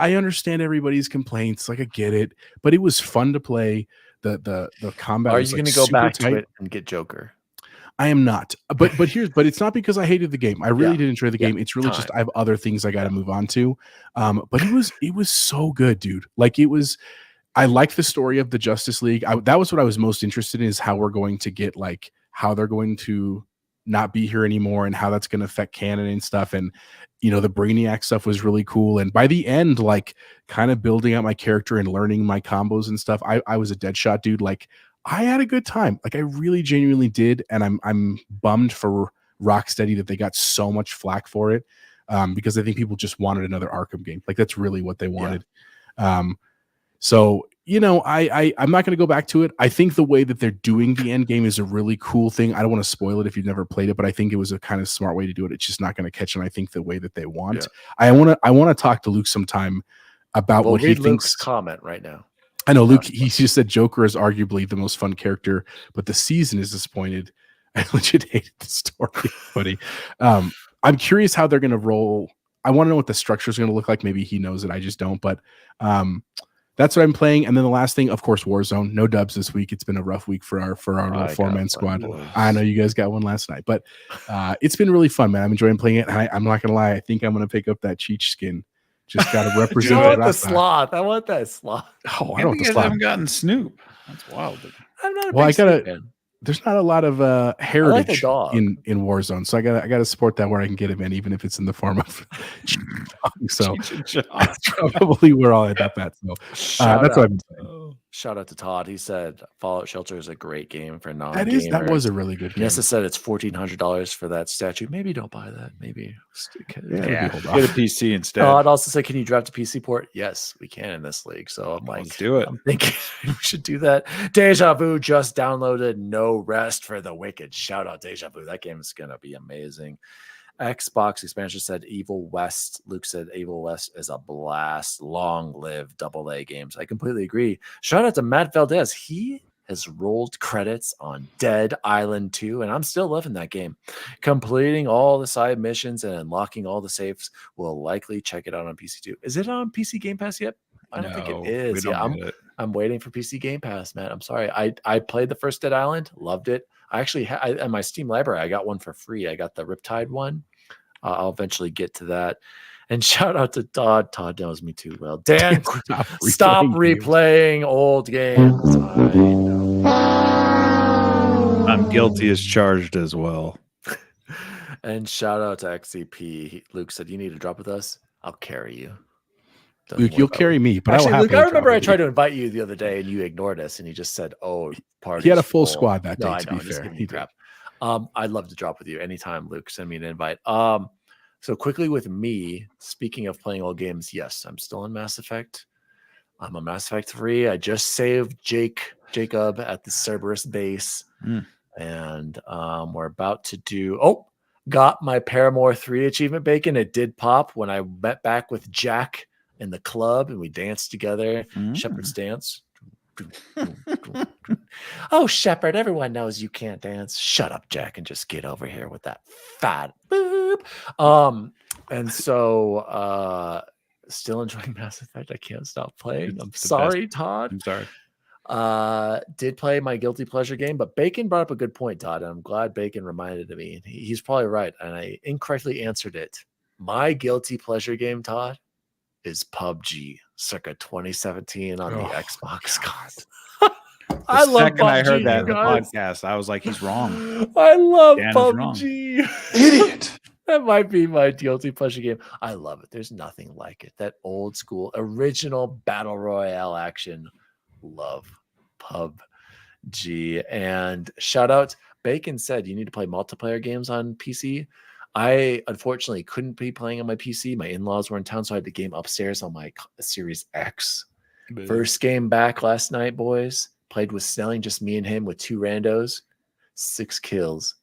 I understand everybody's complaints, like I get it, but it was fun to play. The combat. Are was you like going to go back tight. to it and get Joker? I am not, but it's not because I hated the game. I really did enjoy the game. It's really just I have other things I got to move on to. But it was so good, dude. Like I like the story of the Justice League. That was what I was most interested in, is how we're going to get, like, how they're going to not be here anymore and how that's going to affect canon and stuff. And the Brainiac stuff was really cool. And by the end, like, kind of building out my character and learning my combos and stuff, I was a Deadshot dude. Like, I had a good time. Like, I really genuinely did. And I'm bummed for Rocksteady that they got so much flack for it, because I think people just wanted another Arkham game. Like, that's really what they wanted. So, I'm not going to go back to it. I think the way that they're doing the end game is a really cool thing. I don't want to spoil it if you've never played it, but I think it was a kind of smart way to do it. It's just not going to catch on, I think, the way that they want. I want to talk to Luke sometime about what he thinks. Luke's comment right now. I know Luke, he just said Joker is arguably the most fun character, but the season is disappointed. I legit hated the story, buddy. I'm curious how they're going to roll. I want to know what the structure is going to look like. Maybe he knows it. I just don't. But that's what I'm playing. And then the last thing, of course, Warzone. No dubs this week. It's been a rough week for our little 4-man squad. I know you guys got one last night, but it's been really fun, man. I'm enjoying playing it. And I'm not going to lie. I think I'm going to pick up that Cheech skin. Just got to represent. I want the sloth. I want that sloth. Oh, I don't want the sloth. I haven't gotten Snoop. That's wild. I'm not a big Snoop fan. There's not a lot of heritage in Warzone, so I gotta support that where I can get him in, even if it's in the form of so that's probably where all I got that. So that's what I've been saying. Shout out to Todd. He said Fallout Shelter is a great game for non-gamers. That was a really good game. Nessa said it's $1,400 for that statue. Maybe don't buy that. Maybe get a PC instead. I'd also say, can you draft a PC port? Yes, we can in this league. So I'm like, let's do it. I'm thinking we should do that. Deja Vu just downloaded No Rest for the Wicked. Shout out Deja Vu. That game is gonna be amazing. Xbox expansion said Evil West. Luke said Evil West is a blast. Long live AA games. I completely agree. Shout out to Matt Valdez. He has rolled credits on Dead Island 2, and I'm still loving that game. Completing all the side missions and unlocking all the safes. Will likely check it out on PC too. Is it on PC Game Pass yet? I don't think it is. I'm waiting for PC Game Pass, man. I'm sorry. I played the first Dead Island, loved it. I actually in my Steam library, I got one for free. I got the Riptide one. I'll eventually get to that. And shout out to Todd. Todd knows me too well. Dan, stop replaying old games. I'm guilty as charged as well. And shout out to XCP. Luke said, you need to drop with us. I'll carry you. Luke, you'll carry me. But actually, Luke, I remember I tried to invite you the other day and you ignored us and you just said, oh, party. He had a full squad that day, to be fair. He did. I'd love to drop with you anytime, Luke. Send me an invite. So quickly with me, speaking of playing old games, yes, I'm still in Mass Effect. I'm on Mass Effect 3. I just saved Jacob at the Cerberus base. And we're about to got my Paramore 3 achievement, Bacon. It did pop when I met back with Jack in the club and we danced together. Shepherd's dance. Oh, Shepard, everyone knows you can't dance. Shut up, Jack, and just get over here with that fat boop. And so still enjoying Mass Effect. I can't stop playing. I'm sorry, Todd. I'm sorry. Did play my guilty pleasure game, but Bacon brought up a good point, Todd, and I'm glad Bacon reminded me. He's probably right, and I incorrectly answered it. My guilty pleasure game, Todd, is PUBG, circa 2017 on the Xbox. God. I love PUBG. I heard that in the podcast, I was like, he's wrong. I love PUBG. Idiot. That might be my guilty pleasure game. I love it. There's nothing like it. That old school, original battle royale action. Love PUBG. And shout out, Bacon said you need to play multiplayer games on PC. I unfortunately couldn't be playing on my PC. My in-laws were in town, so I had the game upstairs on my Series X. First game back last night, boys. played with Snelling, just me and him with 2 randos, 6 kills.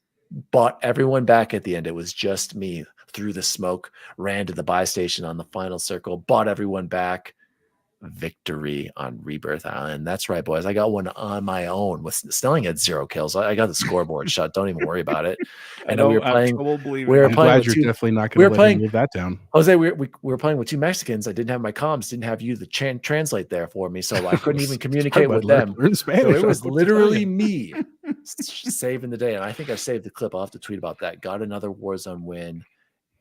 Bought everyone back at the end. It was just me through the smoke, ran to the buy station on the final circle, bought everyone back. Victory on Rebirth Island. That's right, boys. I got one on my own. With Snelling had 0 kills. I got the scoreboard shut. Don't even worry about it. And we were playing. We were I'm playing glad with you're 2. definitely not We going were to let him playing. live that down. Jose, we were playing with 2 Mexicans. I didn't have my comms, didn't have you to translate there for me, so I couldn't even communicate with them. Learn Spanish. So it was literally me saving the day. And I think I saved the clip. I'll have to tweet about that. Got another Warzone win.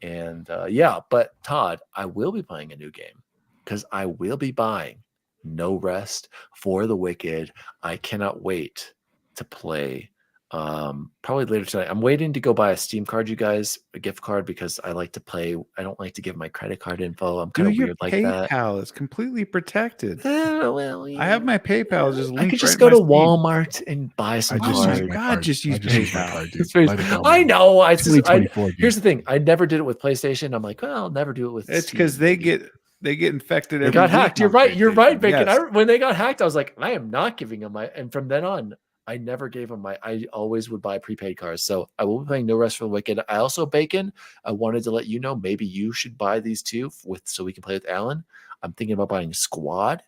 And yeah, but Todd, I will be playing a new game because I will be buying No Rest for the Wicked. I cannot wait to play. Probably later tonight. I'm waiting to go buy a Steam card, you guys, a gift card, because I like to play. I don't like to give my credit card info. I'm kind of weird like that. PayPal is completely protected. Well, I have my PayPal just linked. I could just right go to in my Steam. Walmart and buy some I just cards. use my God, card. just use I just use my PayPal. card, dude. It's very- Let it go, I man. know. It's only 24, dude. Here's the thing. I never did it with PlayStation. I'm like, well, I'll never do it with. It's Steam. because they get infected. They every got week hacked. You're on right. You're right, PlayStation. Bacon. Yes. When they got hacked, I was like, I am not giving them my. And from then on, I never gave them my. I always would buy prepaid cards. So I will be playing No Rest for the Wicked. I also, Bacon, I wanted to let you know maybe you should buy these too so we can play with Alan. I'm thinking about buying Squad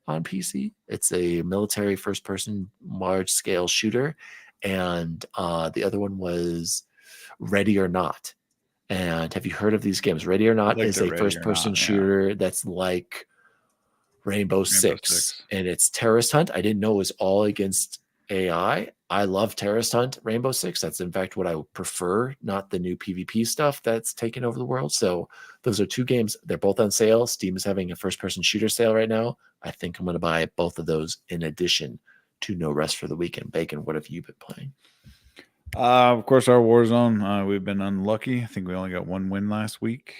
on PC. It's a military first-person large-scale shooter, and the other one was Ready or Not. And have you heard of these games? Ready or Not like is the a Ready or first-person Not, yeah. shooter that's like Rainbow Six, and it's Terrorist Hunt. I didn't know it was all against AI. I love Terrorist Hunt, Rainbow Six. That's in fact what I would prefer, not the new PvP stuff that's taken over the world. So those are 2 games. They're both on sale. Steam is having a first-person shooter sale right now. I think I'm going to buy both of those in addition to No Rest for the Weekend. Bacon, what have you been playing? Of course, our Warzone. We've been unlucky. I think we only got 1 win last week.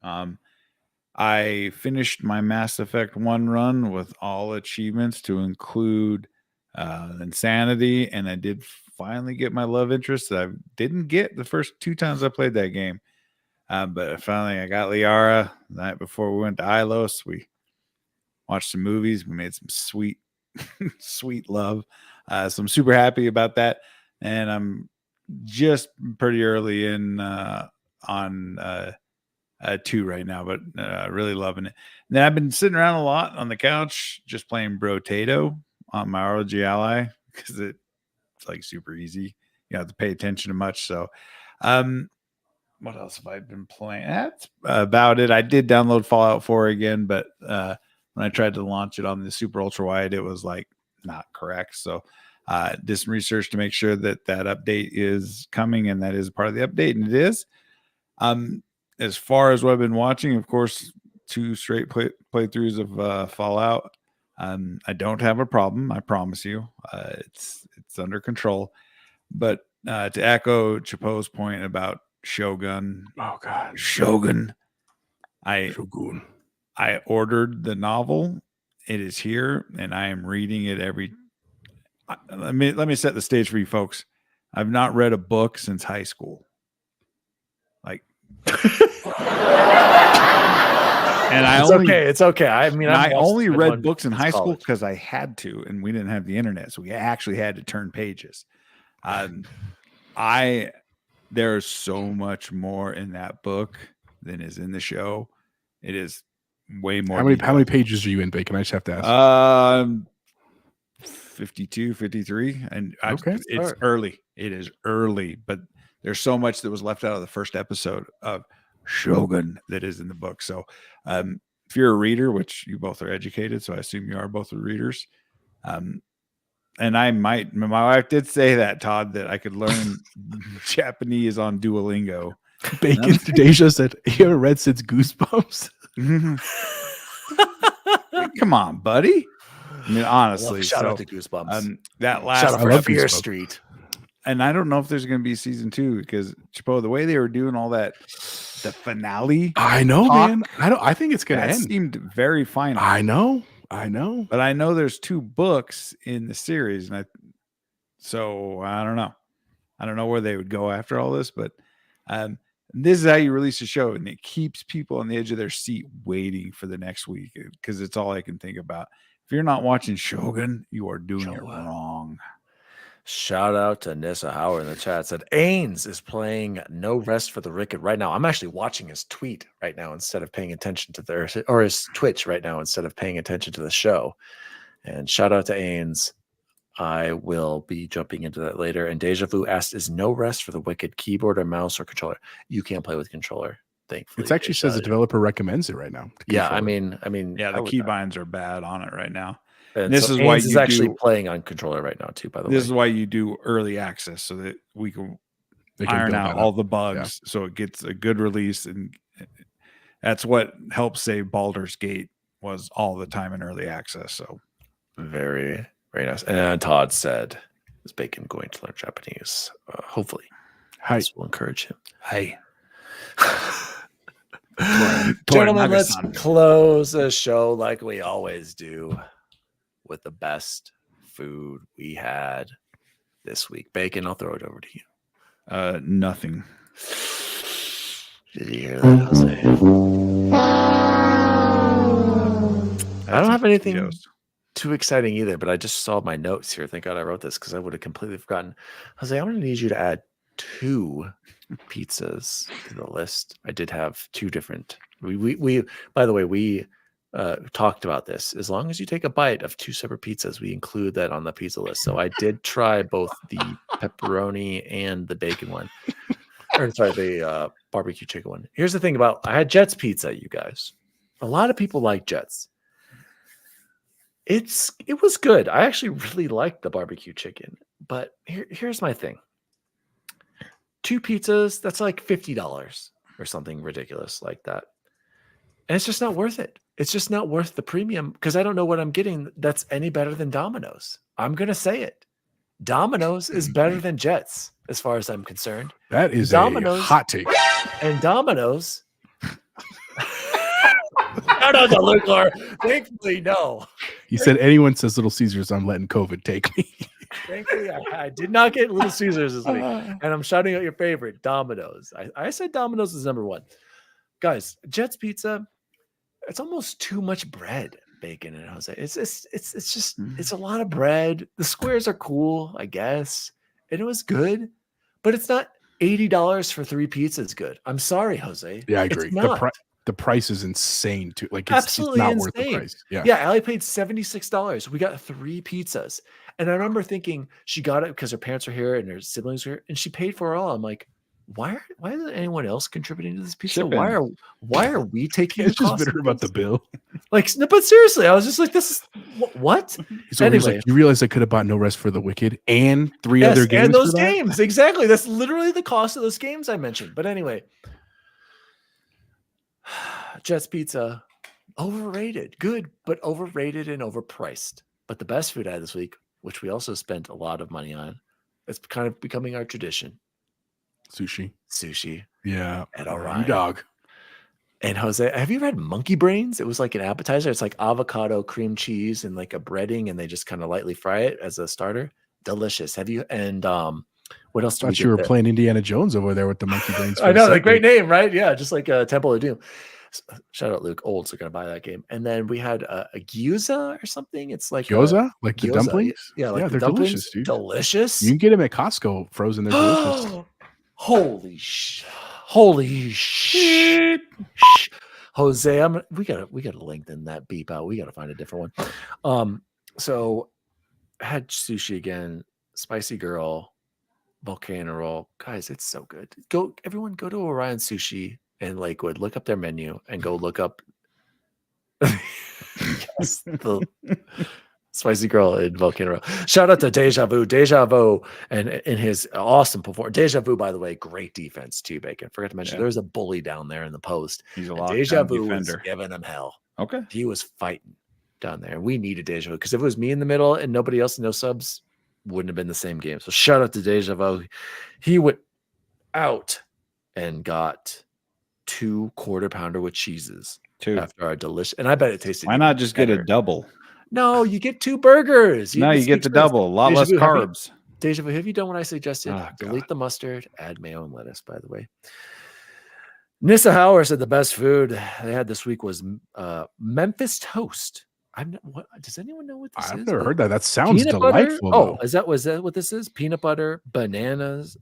I finished my Mass Effect 1 run with all achievements to include Insanity, and I did finally get my love interest that I didn't get the first 2 times I played that game. But finally, I got Liara the night before we went to Ilos. We watched some movies. We made some sweet, sweet love. So I'm super happy about that. And I'm just pretty early in on 2 right now, but really loving it. And then I've been sitting around a lot on the couch just playing Brotato on my ROG Ally because it's like super easy. You don't have to pay attention to much. So what else have I been playing? That's about it. I did download Fallout 4 again, but when I tried to launch it on the super ultra wide, it was like not correct. So did some research to make sure that update is coming, and that is part of the update, and it is. As far as what I've been watching, of course, 2 straight playthroughs of Fallout. I don't have a problem. I promise you. It's under control. But to echo Chapo's point about Shogun. Oh God, Shogun. Shogun. I ordered the novel. It is here, and I am reading it every. Let me set the stage for you folks. I've not read a book since high school. Like, and It's okay. I mean, I only read books in since high school college. because I had to, and we didn't have the internet, so we actually had to turn pages. There's so much more in that book than is in the show. It is way more. How many pages are you in, Bacon? I just have to ask. 52, 53, and Okay. it's early. It is early, but there's so much that was left out of the first episode of Shogun that is in the book. So if you're a reader, which you both are educated, so I assume you are both readers, and my wife did say that, Todd, that I could learn Japanese on Duolingo. Bacon Deja said, "You haven't read since Goosebumps." Come on, buddy. I mean, honestly, Shout out to Goosebumps. That last Shout out for love Fear Goosebumps. Street. and I don't know if there's going to be season 2 because Chapo, the way they were doing all that, the finale, I know, talk, man. I think it's gonna that end. seemed very final. I know. But I know there's 2 books in the series, and so I don't know. I don't know where they would go after all this, but this is how you release a show, and it keeps people on the edge of their seat waiting for the next week because it's all I can think about. If you're not watching Shogun, you are doing it wrong. Shout out to Nissa Howard in the chat. Said Ains is playing No Rest for the Wicked right now. I'm actually watching his tweet right now instead of paying attention to or his Twitch right now instead of paying attention to the show. And shout out to Ains. I will be jumping into that later. And Deja Vu asked, "Is No Rest for the Wicked keyboard or mouse or controller?" You can't play with controller. Thankfully, It actually says the developer recommends it right now. Yeah, I controller. mean, Yeah, the keybinds are bad on it right now. And this so is why Ains is you actually do, playing on controller right now too. By the way, this is why you do early access so that we can iron build out that all up. the bugs, so it gets a good release, and that's what helped save Baldur's Gate was all the time in early access. So very, very nice. And Todd said, "Is Bacon going to learn Japanese? Hopefully, this will encourage him." Hey. Gentlemen, let's close the show like we always do with the best food we had this week. Bacon, I'll throw it over to you. Nothing. Did you hear that, Jose? I don't have anything too exciting either, but I just saw my notes here. Thank God I wrote this because I would have completely forgotten. Jose, I'm going to need you to add 2 pizzas to the list. I did have 2 different. We by the way, we talked about this. As long as you take a bite of 2 separate pizzas, we include that on the pizza list. So I did try both the pepperoni and the bacon one. Or sorry, the barbecue chicken one. Here's the thing about I had Jets pizza, you guys. A lot of people like Jets. It was good. I actually really liked the barbecue chicken. But here's my thing. 2 pizzas, that's like $50 or something ridiculous like that. And it's just not worth it. It's just not worth the premium because I don't know what I'm getting that's any better than Domino's. I'm going to say it. Domino's is better than Jets as far as I'm concerned. That is Domino's, a hot take. And Domino's. No, Luke Lore. Thankfully, no. He said, anyone says Little Caesars, I'm letting COVID take me. Thankfully, I did not get Little Caesars this week. And I'm shouting out your favorite, Domino's. I said Domino's is number 1. Guys, Jets Pizza, it's almost too much bread, Bacon and Jose. It's a lot of bread. The squares are cool, I guess. And it was good, but it's not $80 for 3 pizzas good. I'm sorry, Jose. Yeah, I agree. It's not. The price is insane too. Like it's Absolutely not insane. worth the price. Yeah. I paid $76. We got 3 pizzas. And I remember thinking she got it because her parents were here and her siblings were here, and she paid for it all. I'm like, why isn't anyone else contributing to this pizza? Shipping. Why are we taking It's the just cost bitter of about this? the bill. Like, no, but seriously, I was just like, this is what? So Anyway. he's like, you realize I could have bought No Rest for the Wicked and 3 other games. And those for that? games. Exactly. That's literally the cost of those games I mentioned. But anyway, Jets Pizza, overrated. Good, but overrated and overpriced. But the best food I had this week, which we also spent a lot of money on, it's kind of becoming our tradition. Sushi. Yeah. At Orion. dog. And Jose, have you ever had monkey brains? It was like an appetizer. It's like avocado, cream cheese, and like a breading, and they just kind of lightly fry it as a starter. Delicious. Have you? And what else? I thought you were playing Indiana Jones over there with the monkey brains. I know, the great name, right? Yeah, just like Temple of Doom. Shout out Luke. Olds are gonna buy that game. And then we had a gyoza or something. It's like gyoza, like the gyoza. dumplings. Yeah, like they're dumplings. delicious, dude. Delicious. You can get them at Costco frozen. They're delicious. Holy shit. Jose, we gotta lengthen that beep out. We gotta find a different one. So I had sushi again, spicy girl, volcano roll. Guys, it's so good. Everyone go to Orion Sushi in Lakewood, look up their menu and go look up yes, the spicy girl in volcano roll. Shout out to Deja Vu, and in his awesome performance. Deja Vu, by the way, great defense too, Bacon. Forgot to mention there's a bully down there in the post. He's a lockdown Deja Vu defender. was giving him hell. Okay. He was fighting down there. We needed Deja Vu because if it was me in the middle and nobody else, no subs, wouldn't have been the same game. So shout out to Deja Vu. He went out and got 2 quarter pounder with cheeses. 2 after our delicious, and I bet it tasted. Why not just better. get a double? No, you get 2 burgers. No, you get the double. A lot less carbs. Deja Vu, have you done what I suggested? Oh, delete the mustard, add mayo and lettuce, by the way. Nissa Hauer said the best food they had this week was Memphis toast. What does anyone know what this is? I've never heard that. That sounds Peanut butter? delightful. Oh, though. was that what this is? Peanut butter, bananas,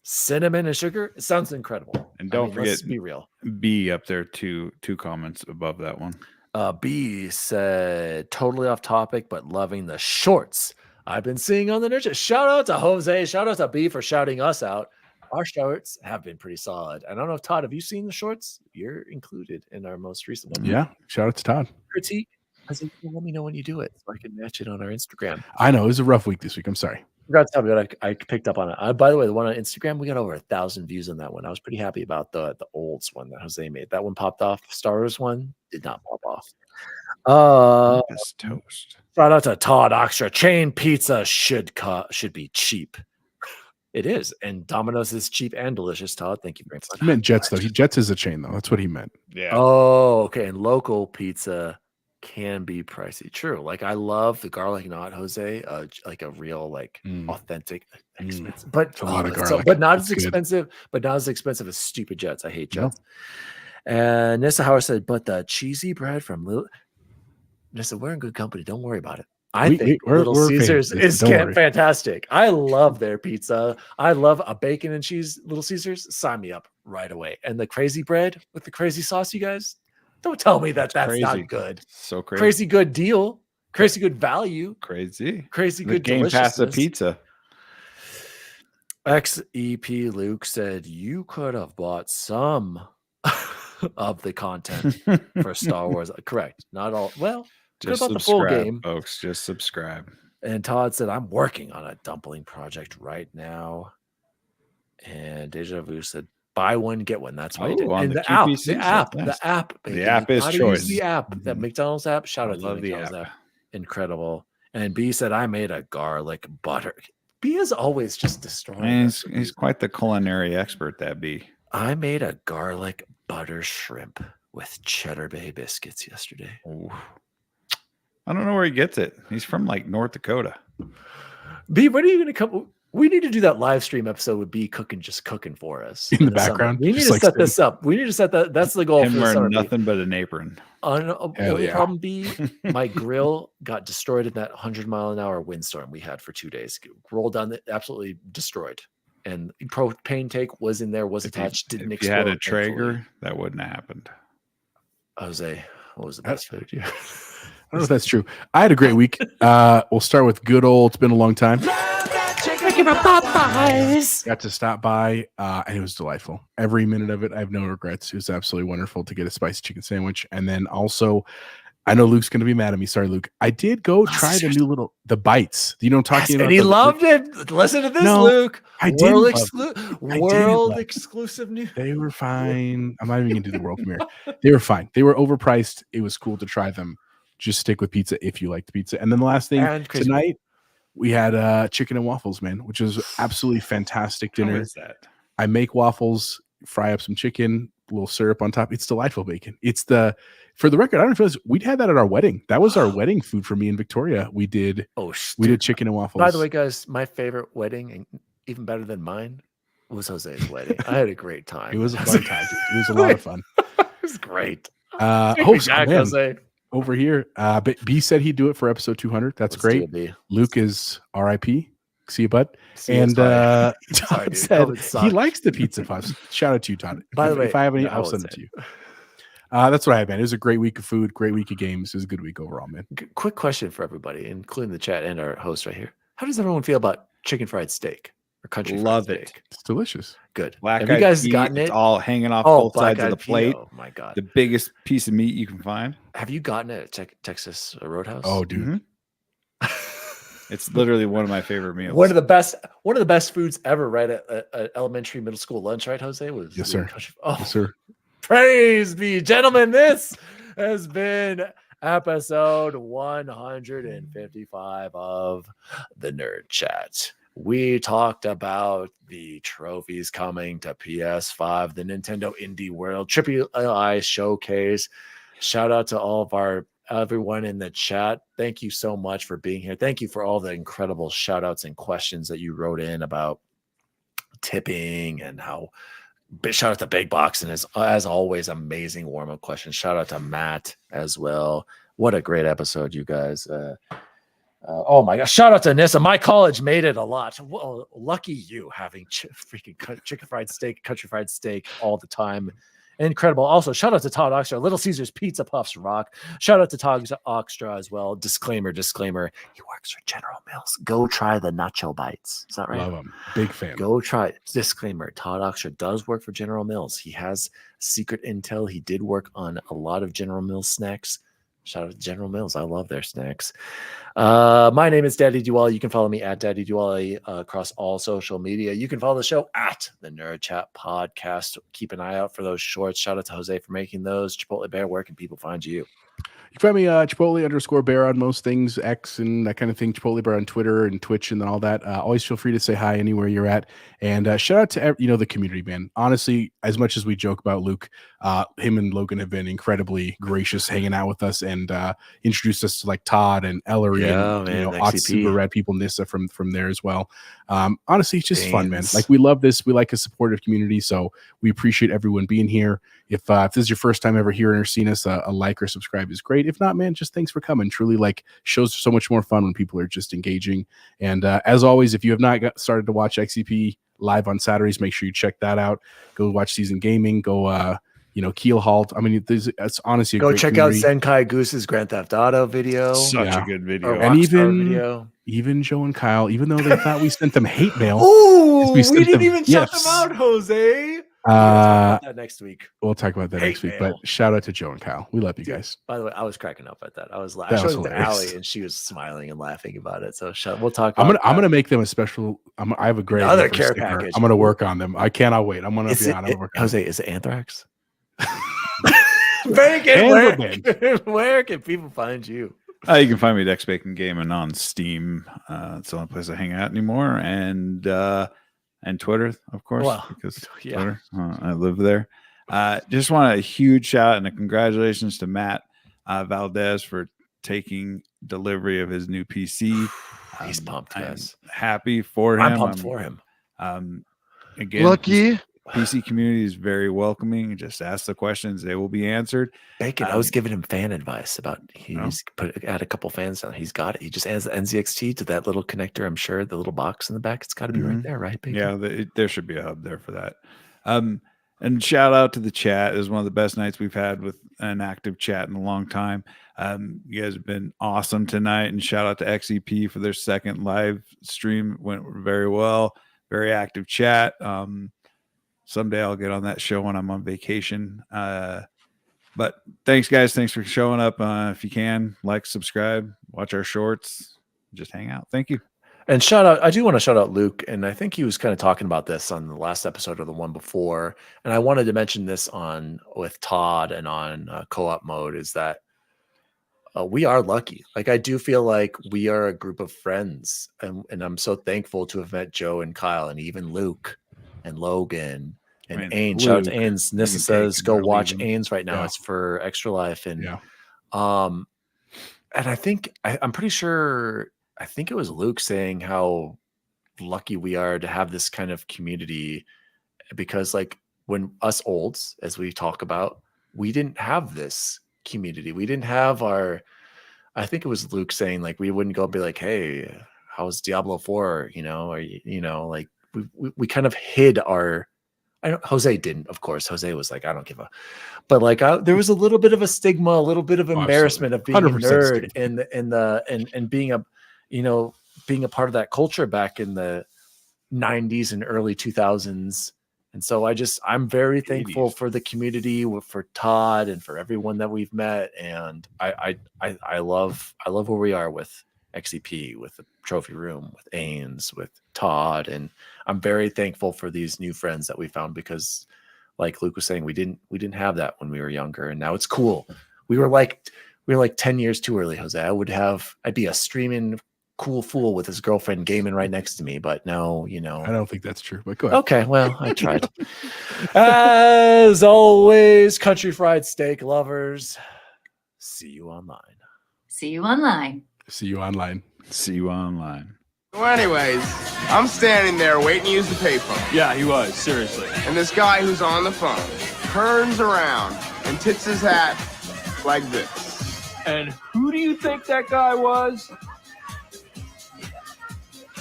cinnamon, and sugar. It sounds incredible. And don't forget, let's be real. B up there, two comments above that one. B said totally off topic, but loving the shorts I've been seeing on the nerd chat. Shout out to Jose. Shout out to B for shouting us out. Our shorts have been pretty solid. I don't know if Todd, have you seen the shorts? You're included in our most recent one. Yeah. Shout out to Todd. Critique. I said, let me know when you do it so I can match it on our Instagram. I know it was a rough week this week. I'm sorry. Forgot to tell me what I picked up on it. By the way, the one on Instagram, we got over 1,000 views on that one. I was pretty happy about the olds one that Jose made. That one popped off. Star Wars one did not pop off. This toast. Shout out to Todd Oxtra. Chain pizza should be cheap. It is, and Domino's is cheap and delicious. Todd, thank you very much. He meant Jets though. Jets is a chain though. That's what he meant. Yeah. Oh, okay. And local pizza can be pricey. True. Like I love the garlic knot, Jose. Like a real, authentic, expensive, but a lot of so- garlic. but not That's as good. expensive. But not as expensive as stupid Jets. I hate Jets. And Nissa Howard said, "But the cheesy bread from Little." Nissa, we're in good company. Don't worry about it. I think Little Caesars fans, is don't worry. fantastic. I love their pizza. I love a bacon and cheese Little Caesars. Sign me up right away. And the crazy bread with the crazy sauce, you guys. Don't tell me that's crazy. not good. So crazy. Crazy good deal. Crazy good value. Crazy. Crazy The good Game Pass of deliciousness. pizza. XEP Luke said you could have bought some of the content for Star Wars. Correct. Not all. Well, could have Just bought the full subscribe, game. folks. Just subscribe. And Todd said, I'm working on a dumpling project right now. And Deja Vu said, buy one, get one. That's why I did. Oh, on And the the app, QPC the stuff. app, Nice. the app. baby. The app You is gotta choice. use the app, that Mhm. McDonald's app. Shout I out to the love the McDonald's app. app. Incredible. And B said, I made a garlic butter. B is always just destroying Man, us. he's quite the culinary expert, that B. I made a garlic butter shrimp with Cheddar Bay biscuits yesterday. Ooh. I don't know where he gets it. He's from like North Dakota. B, when are you going to come? We need to do that live stream episode with B cooking for us In the summer. background, We need just to like set sitting. this up. We need to set that. That's the goal Him for the wearing summer. B. nothing but an apron. The Hell only yeah. problem, B, my grill got destroyed in that 100-mile-an-hour windstorm we had for 2 days. Rolled down, absolutely destroyed. And propane tank was in there, was attached, didn't If you explode. had a thankfully. Traeger, that wouldn't have happened. Jose, what was the best food? I don't know if that's true. I had a great week. We'll start with good old. It's been a long time. Got to stop by, and it was delightful. Every minute of it, I have no regrets. It was absolutely wonderful to get a spicy chicken sandwich, and then also, I know Luke's going to be mad at me. Sorry, Luke. I did go try the bites. You know, what I'm talking about. And he loved it. Listen to this, No, Luke. I did World, love world love it. exclusive news. They were fine. I'm not even going to do the world premiere. They were fine. They were overpriced. It was cool to try them. Just stick with pizza if you liked pizza. And then the last thing And crispy. tonight, we had chicken and waffles, man, which was absolutely fantastic How dinner. is that? I make waffles, fry up some chicken, a little syrup on top. It's delightful bacon. For the record, I don't know if we'd had that at our wedding. That was our wedding food for me and Victoria. We did chicken and waffles. By the way, guys, my favorite wedding, and even better than mine, was Jose's wedding. I had a great time. It was a fun time. It was a lot of fun. It was great. Man, Jose. over here, but B said he'd do it for episode 200. That's Let's great. do it, B. Luke is RIP. See you, bud. See you, And sorry. Sorry, Todd dude. said COVID he sucked. likes the pizza puffs. Shout out to you, Todd. By the way, if I have any, yeah, I I'll will send it say to you. That's what I had, man. It was a great week of food, great week of games. It was a good week overall, man. Quick question for everybody, including the chat and our host right here. How does everyone feel about chicken fried steak or country Love fried it. steak? It's delicious. Good. Black Have you eyed guys pea, gotten it's it? all hanging off Oh, both sides of black-eyed the pea. plate. Oh my god. The biggest piece of meat you can find. Have you gotten it at Texas Roadhouse? Oh, dude. Mhm. It's literally one of my favorite meals. One of the best foods ever, right? At elementary, middle school lunch, right, Jose? Was Yes, the sir. country- Oh, Yes, sir. praise be, gentlemen. This has been episode 155 of the Nerd Chat. We talked about the trophies coming to PS5, the Nintendo Indie World Triple I Showcase. Shout out to all of everyone in the chat. Thank you so much for being here. Thank you for all the incredible shout outs and questions that you wrote in about tipping and how Shout out to BigBox and as always, amazing warm up questions. Shout out to Matt as well. What a great episode, you guys. Oh my gosh! Shout out to Nissa. My college made it a lot. Well, lucky you having freaking chicken fried steak, country fried steak all the time. Incredible. Also, shout out to Todd Oxtra. Little Caesars Pizza Puffs rock. Shout out to Todd Oxtra as well. Disclaimer. He works for General Mills. Go try the nacho bites. Is that right? Love him. Big fan. Go try it. Disclaimer. Todd Oxtra does work for General Mills. He has secret intel. He did work on a lot of General Mills snacks. Shout out to General Mills. I love their snacks. My name is Daddy Diwali. You can follow me at Daddy Diwali across all social media. You can follow the show at the Nerd Chat Podcast. Keep an eye out for those shorts. Shout out to Jose for making those. Chipotle Bear, where can people find you? You can find me Chipotle_Bear on most things, X and that kind of thing. Chipotle Bear on Twitter and Twitch and all that. Always feel free to say hi anywhere you're at. And shout out to the community, man. Honestly, as much as we joke about Luke, him and Logan have been incredibly gracious hanging out with us and introduced us to like Todd and Ellery and Super Rad people, Nissa from there as well. Honestly, it's just fun, man. Like we love this. We like a supportive community, so we appreciate everyone being here. If this is your first time ever hearing or seeing us, a like or subscribe is great. If not, man, just thanks for coming. Truly, like, shows so much more fun when people are just engaging. And as always, if you have not started to watch XCP live on Saturdays, make sure you check that out. Go watch Season Gaming. Go, Keel Halt. I mean, it's honestly a go great check community. out Zenkai Goose's Grand Theft Auto video. Such a good video. And even Joe and Kyle, even though they thought we sent them hate mail. Oh, we didn't even shout them out, Jose. We'll talk about that next week. We'll talk about that next week. But shout out to Joe and Kyle. We love you guys. By the way, I was cracking up at that. I was laughing. I showed it to Allie, and she was smiling and laughing about it. So we'll talk. I'm gonna make them a special. I have a great other care package. I'm gonna work on them. I cannot wait. I'm gonna be on. Jose, is it Anthrax? Where can people find you? You can find me at X Bacon Gaming on Steam. It's the only place I hang out anymore, and Twitter, of course, because Twitter, I live there. Just want a huge shout and a congratulations to Matt Valdez for taking delivery of his new PC. He's pumped, guys. Happy for him. I'm pumped for him. Again, lucky. PC community is very welcoming. Just ask the questions; they will be answered. Bacon, I was giving him fan advice about he's had a couple fans down. He's got it. He just adds the NZXT to that little connector. I'm sure the little box in the back. It's got to be right there, right, Bacon? Yeah, there should be a hub there for that. And shout out to the chat. It was one of the best nights we've had with an active chat in a long time. You guys have been awesome tonight. And shout out to XEP for their second live stream. Went very well. Very active chat. Someday I'll get on that show when I'm on vacation. But thanks, guys. Thanks for showing up. If you can, like, subscribe, watch our shorts, just hang out. Thank you. And shout out, I do want to shout out Luke, and I think he was kind of talking about this on the last episode or the one before. And I wanted to mention this with Todd and on co-op mode is that we are lucky. Like, I do feel like we are a group of friends, and I'm so thankful to have met Joe and Kyle and even Luke and Logan and Ains. Shout out to Ains. Nissa says, go watch Ains right now. Yeah. It's for Extra Life. And and I think I'm pretty sure I think it was Luke saying how lucky we are to have this kind of community, because like when us olds, as we talk about, we didn't have this community. We didn't have I think it was Luke saying like we wouldn't go and be like, hey, how's Diablo 4? Like we kind of hid Jose didn't, of course. Jose was like, I don't give a, but like there was a little bit of a stigma, a little bit of embarrassment of being a nerd and being being a part of that culture back in the 90s and early 2000s. And so I'm very thankful for the community, for Todd and for everyone that we've met. And I love where we are with XCP, with the trophy room, with Ains, with Todd. And I'm very thankful for these new friends that we found, because like Luke was saying, we didn't have that when we were younger, and now it's cool. We were like 10 years too early, Jose. I'd be a streaming cool fool with his girlfriend gaming right next to me, but no, I don't think that's true, but go ahead. Okay, well, I tried. As always, country fried steak lovers, see you online. See you online. See you online. See you online. So anyways, I'm standing there waiting to use the payphone. Yeah, he was, seriously. And this guy who's on the phone turns around and tips his hat like this. And who do you think that guy was?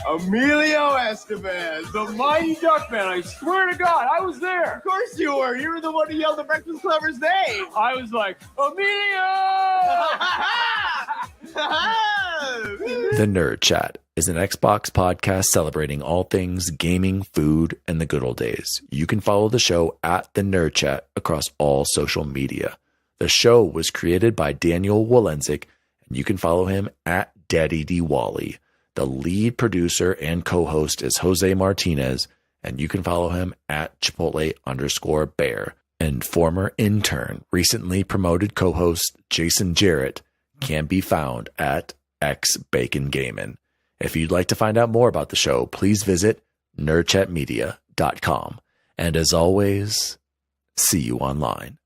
Emilio Estevez. The Mighty Duckman, I swear to God, I was there. Of course you were. You were the one who yelled the Breakfast Clubber's name. I was like, Emilio! The Nerd Chat is an Xbox podcast celebrating all things gaming, food, and the good old days. You can follow the show at The Nerd Chat across all social media. The show was created by Daniel Wolenzik, and you can follow him at Daddy D. Wally. The lead producer and co-host is Jose Martinez, and you can follow him at Chipotle_bear. And former intern, recently promoted co-host Jason Jarrett can be found at X Bacon Gamin'. If you'd like to find out more about the show, please visit nerdchatmedia.com. And as always, see you online.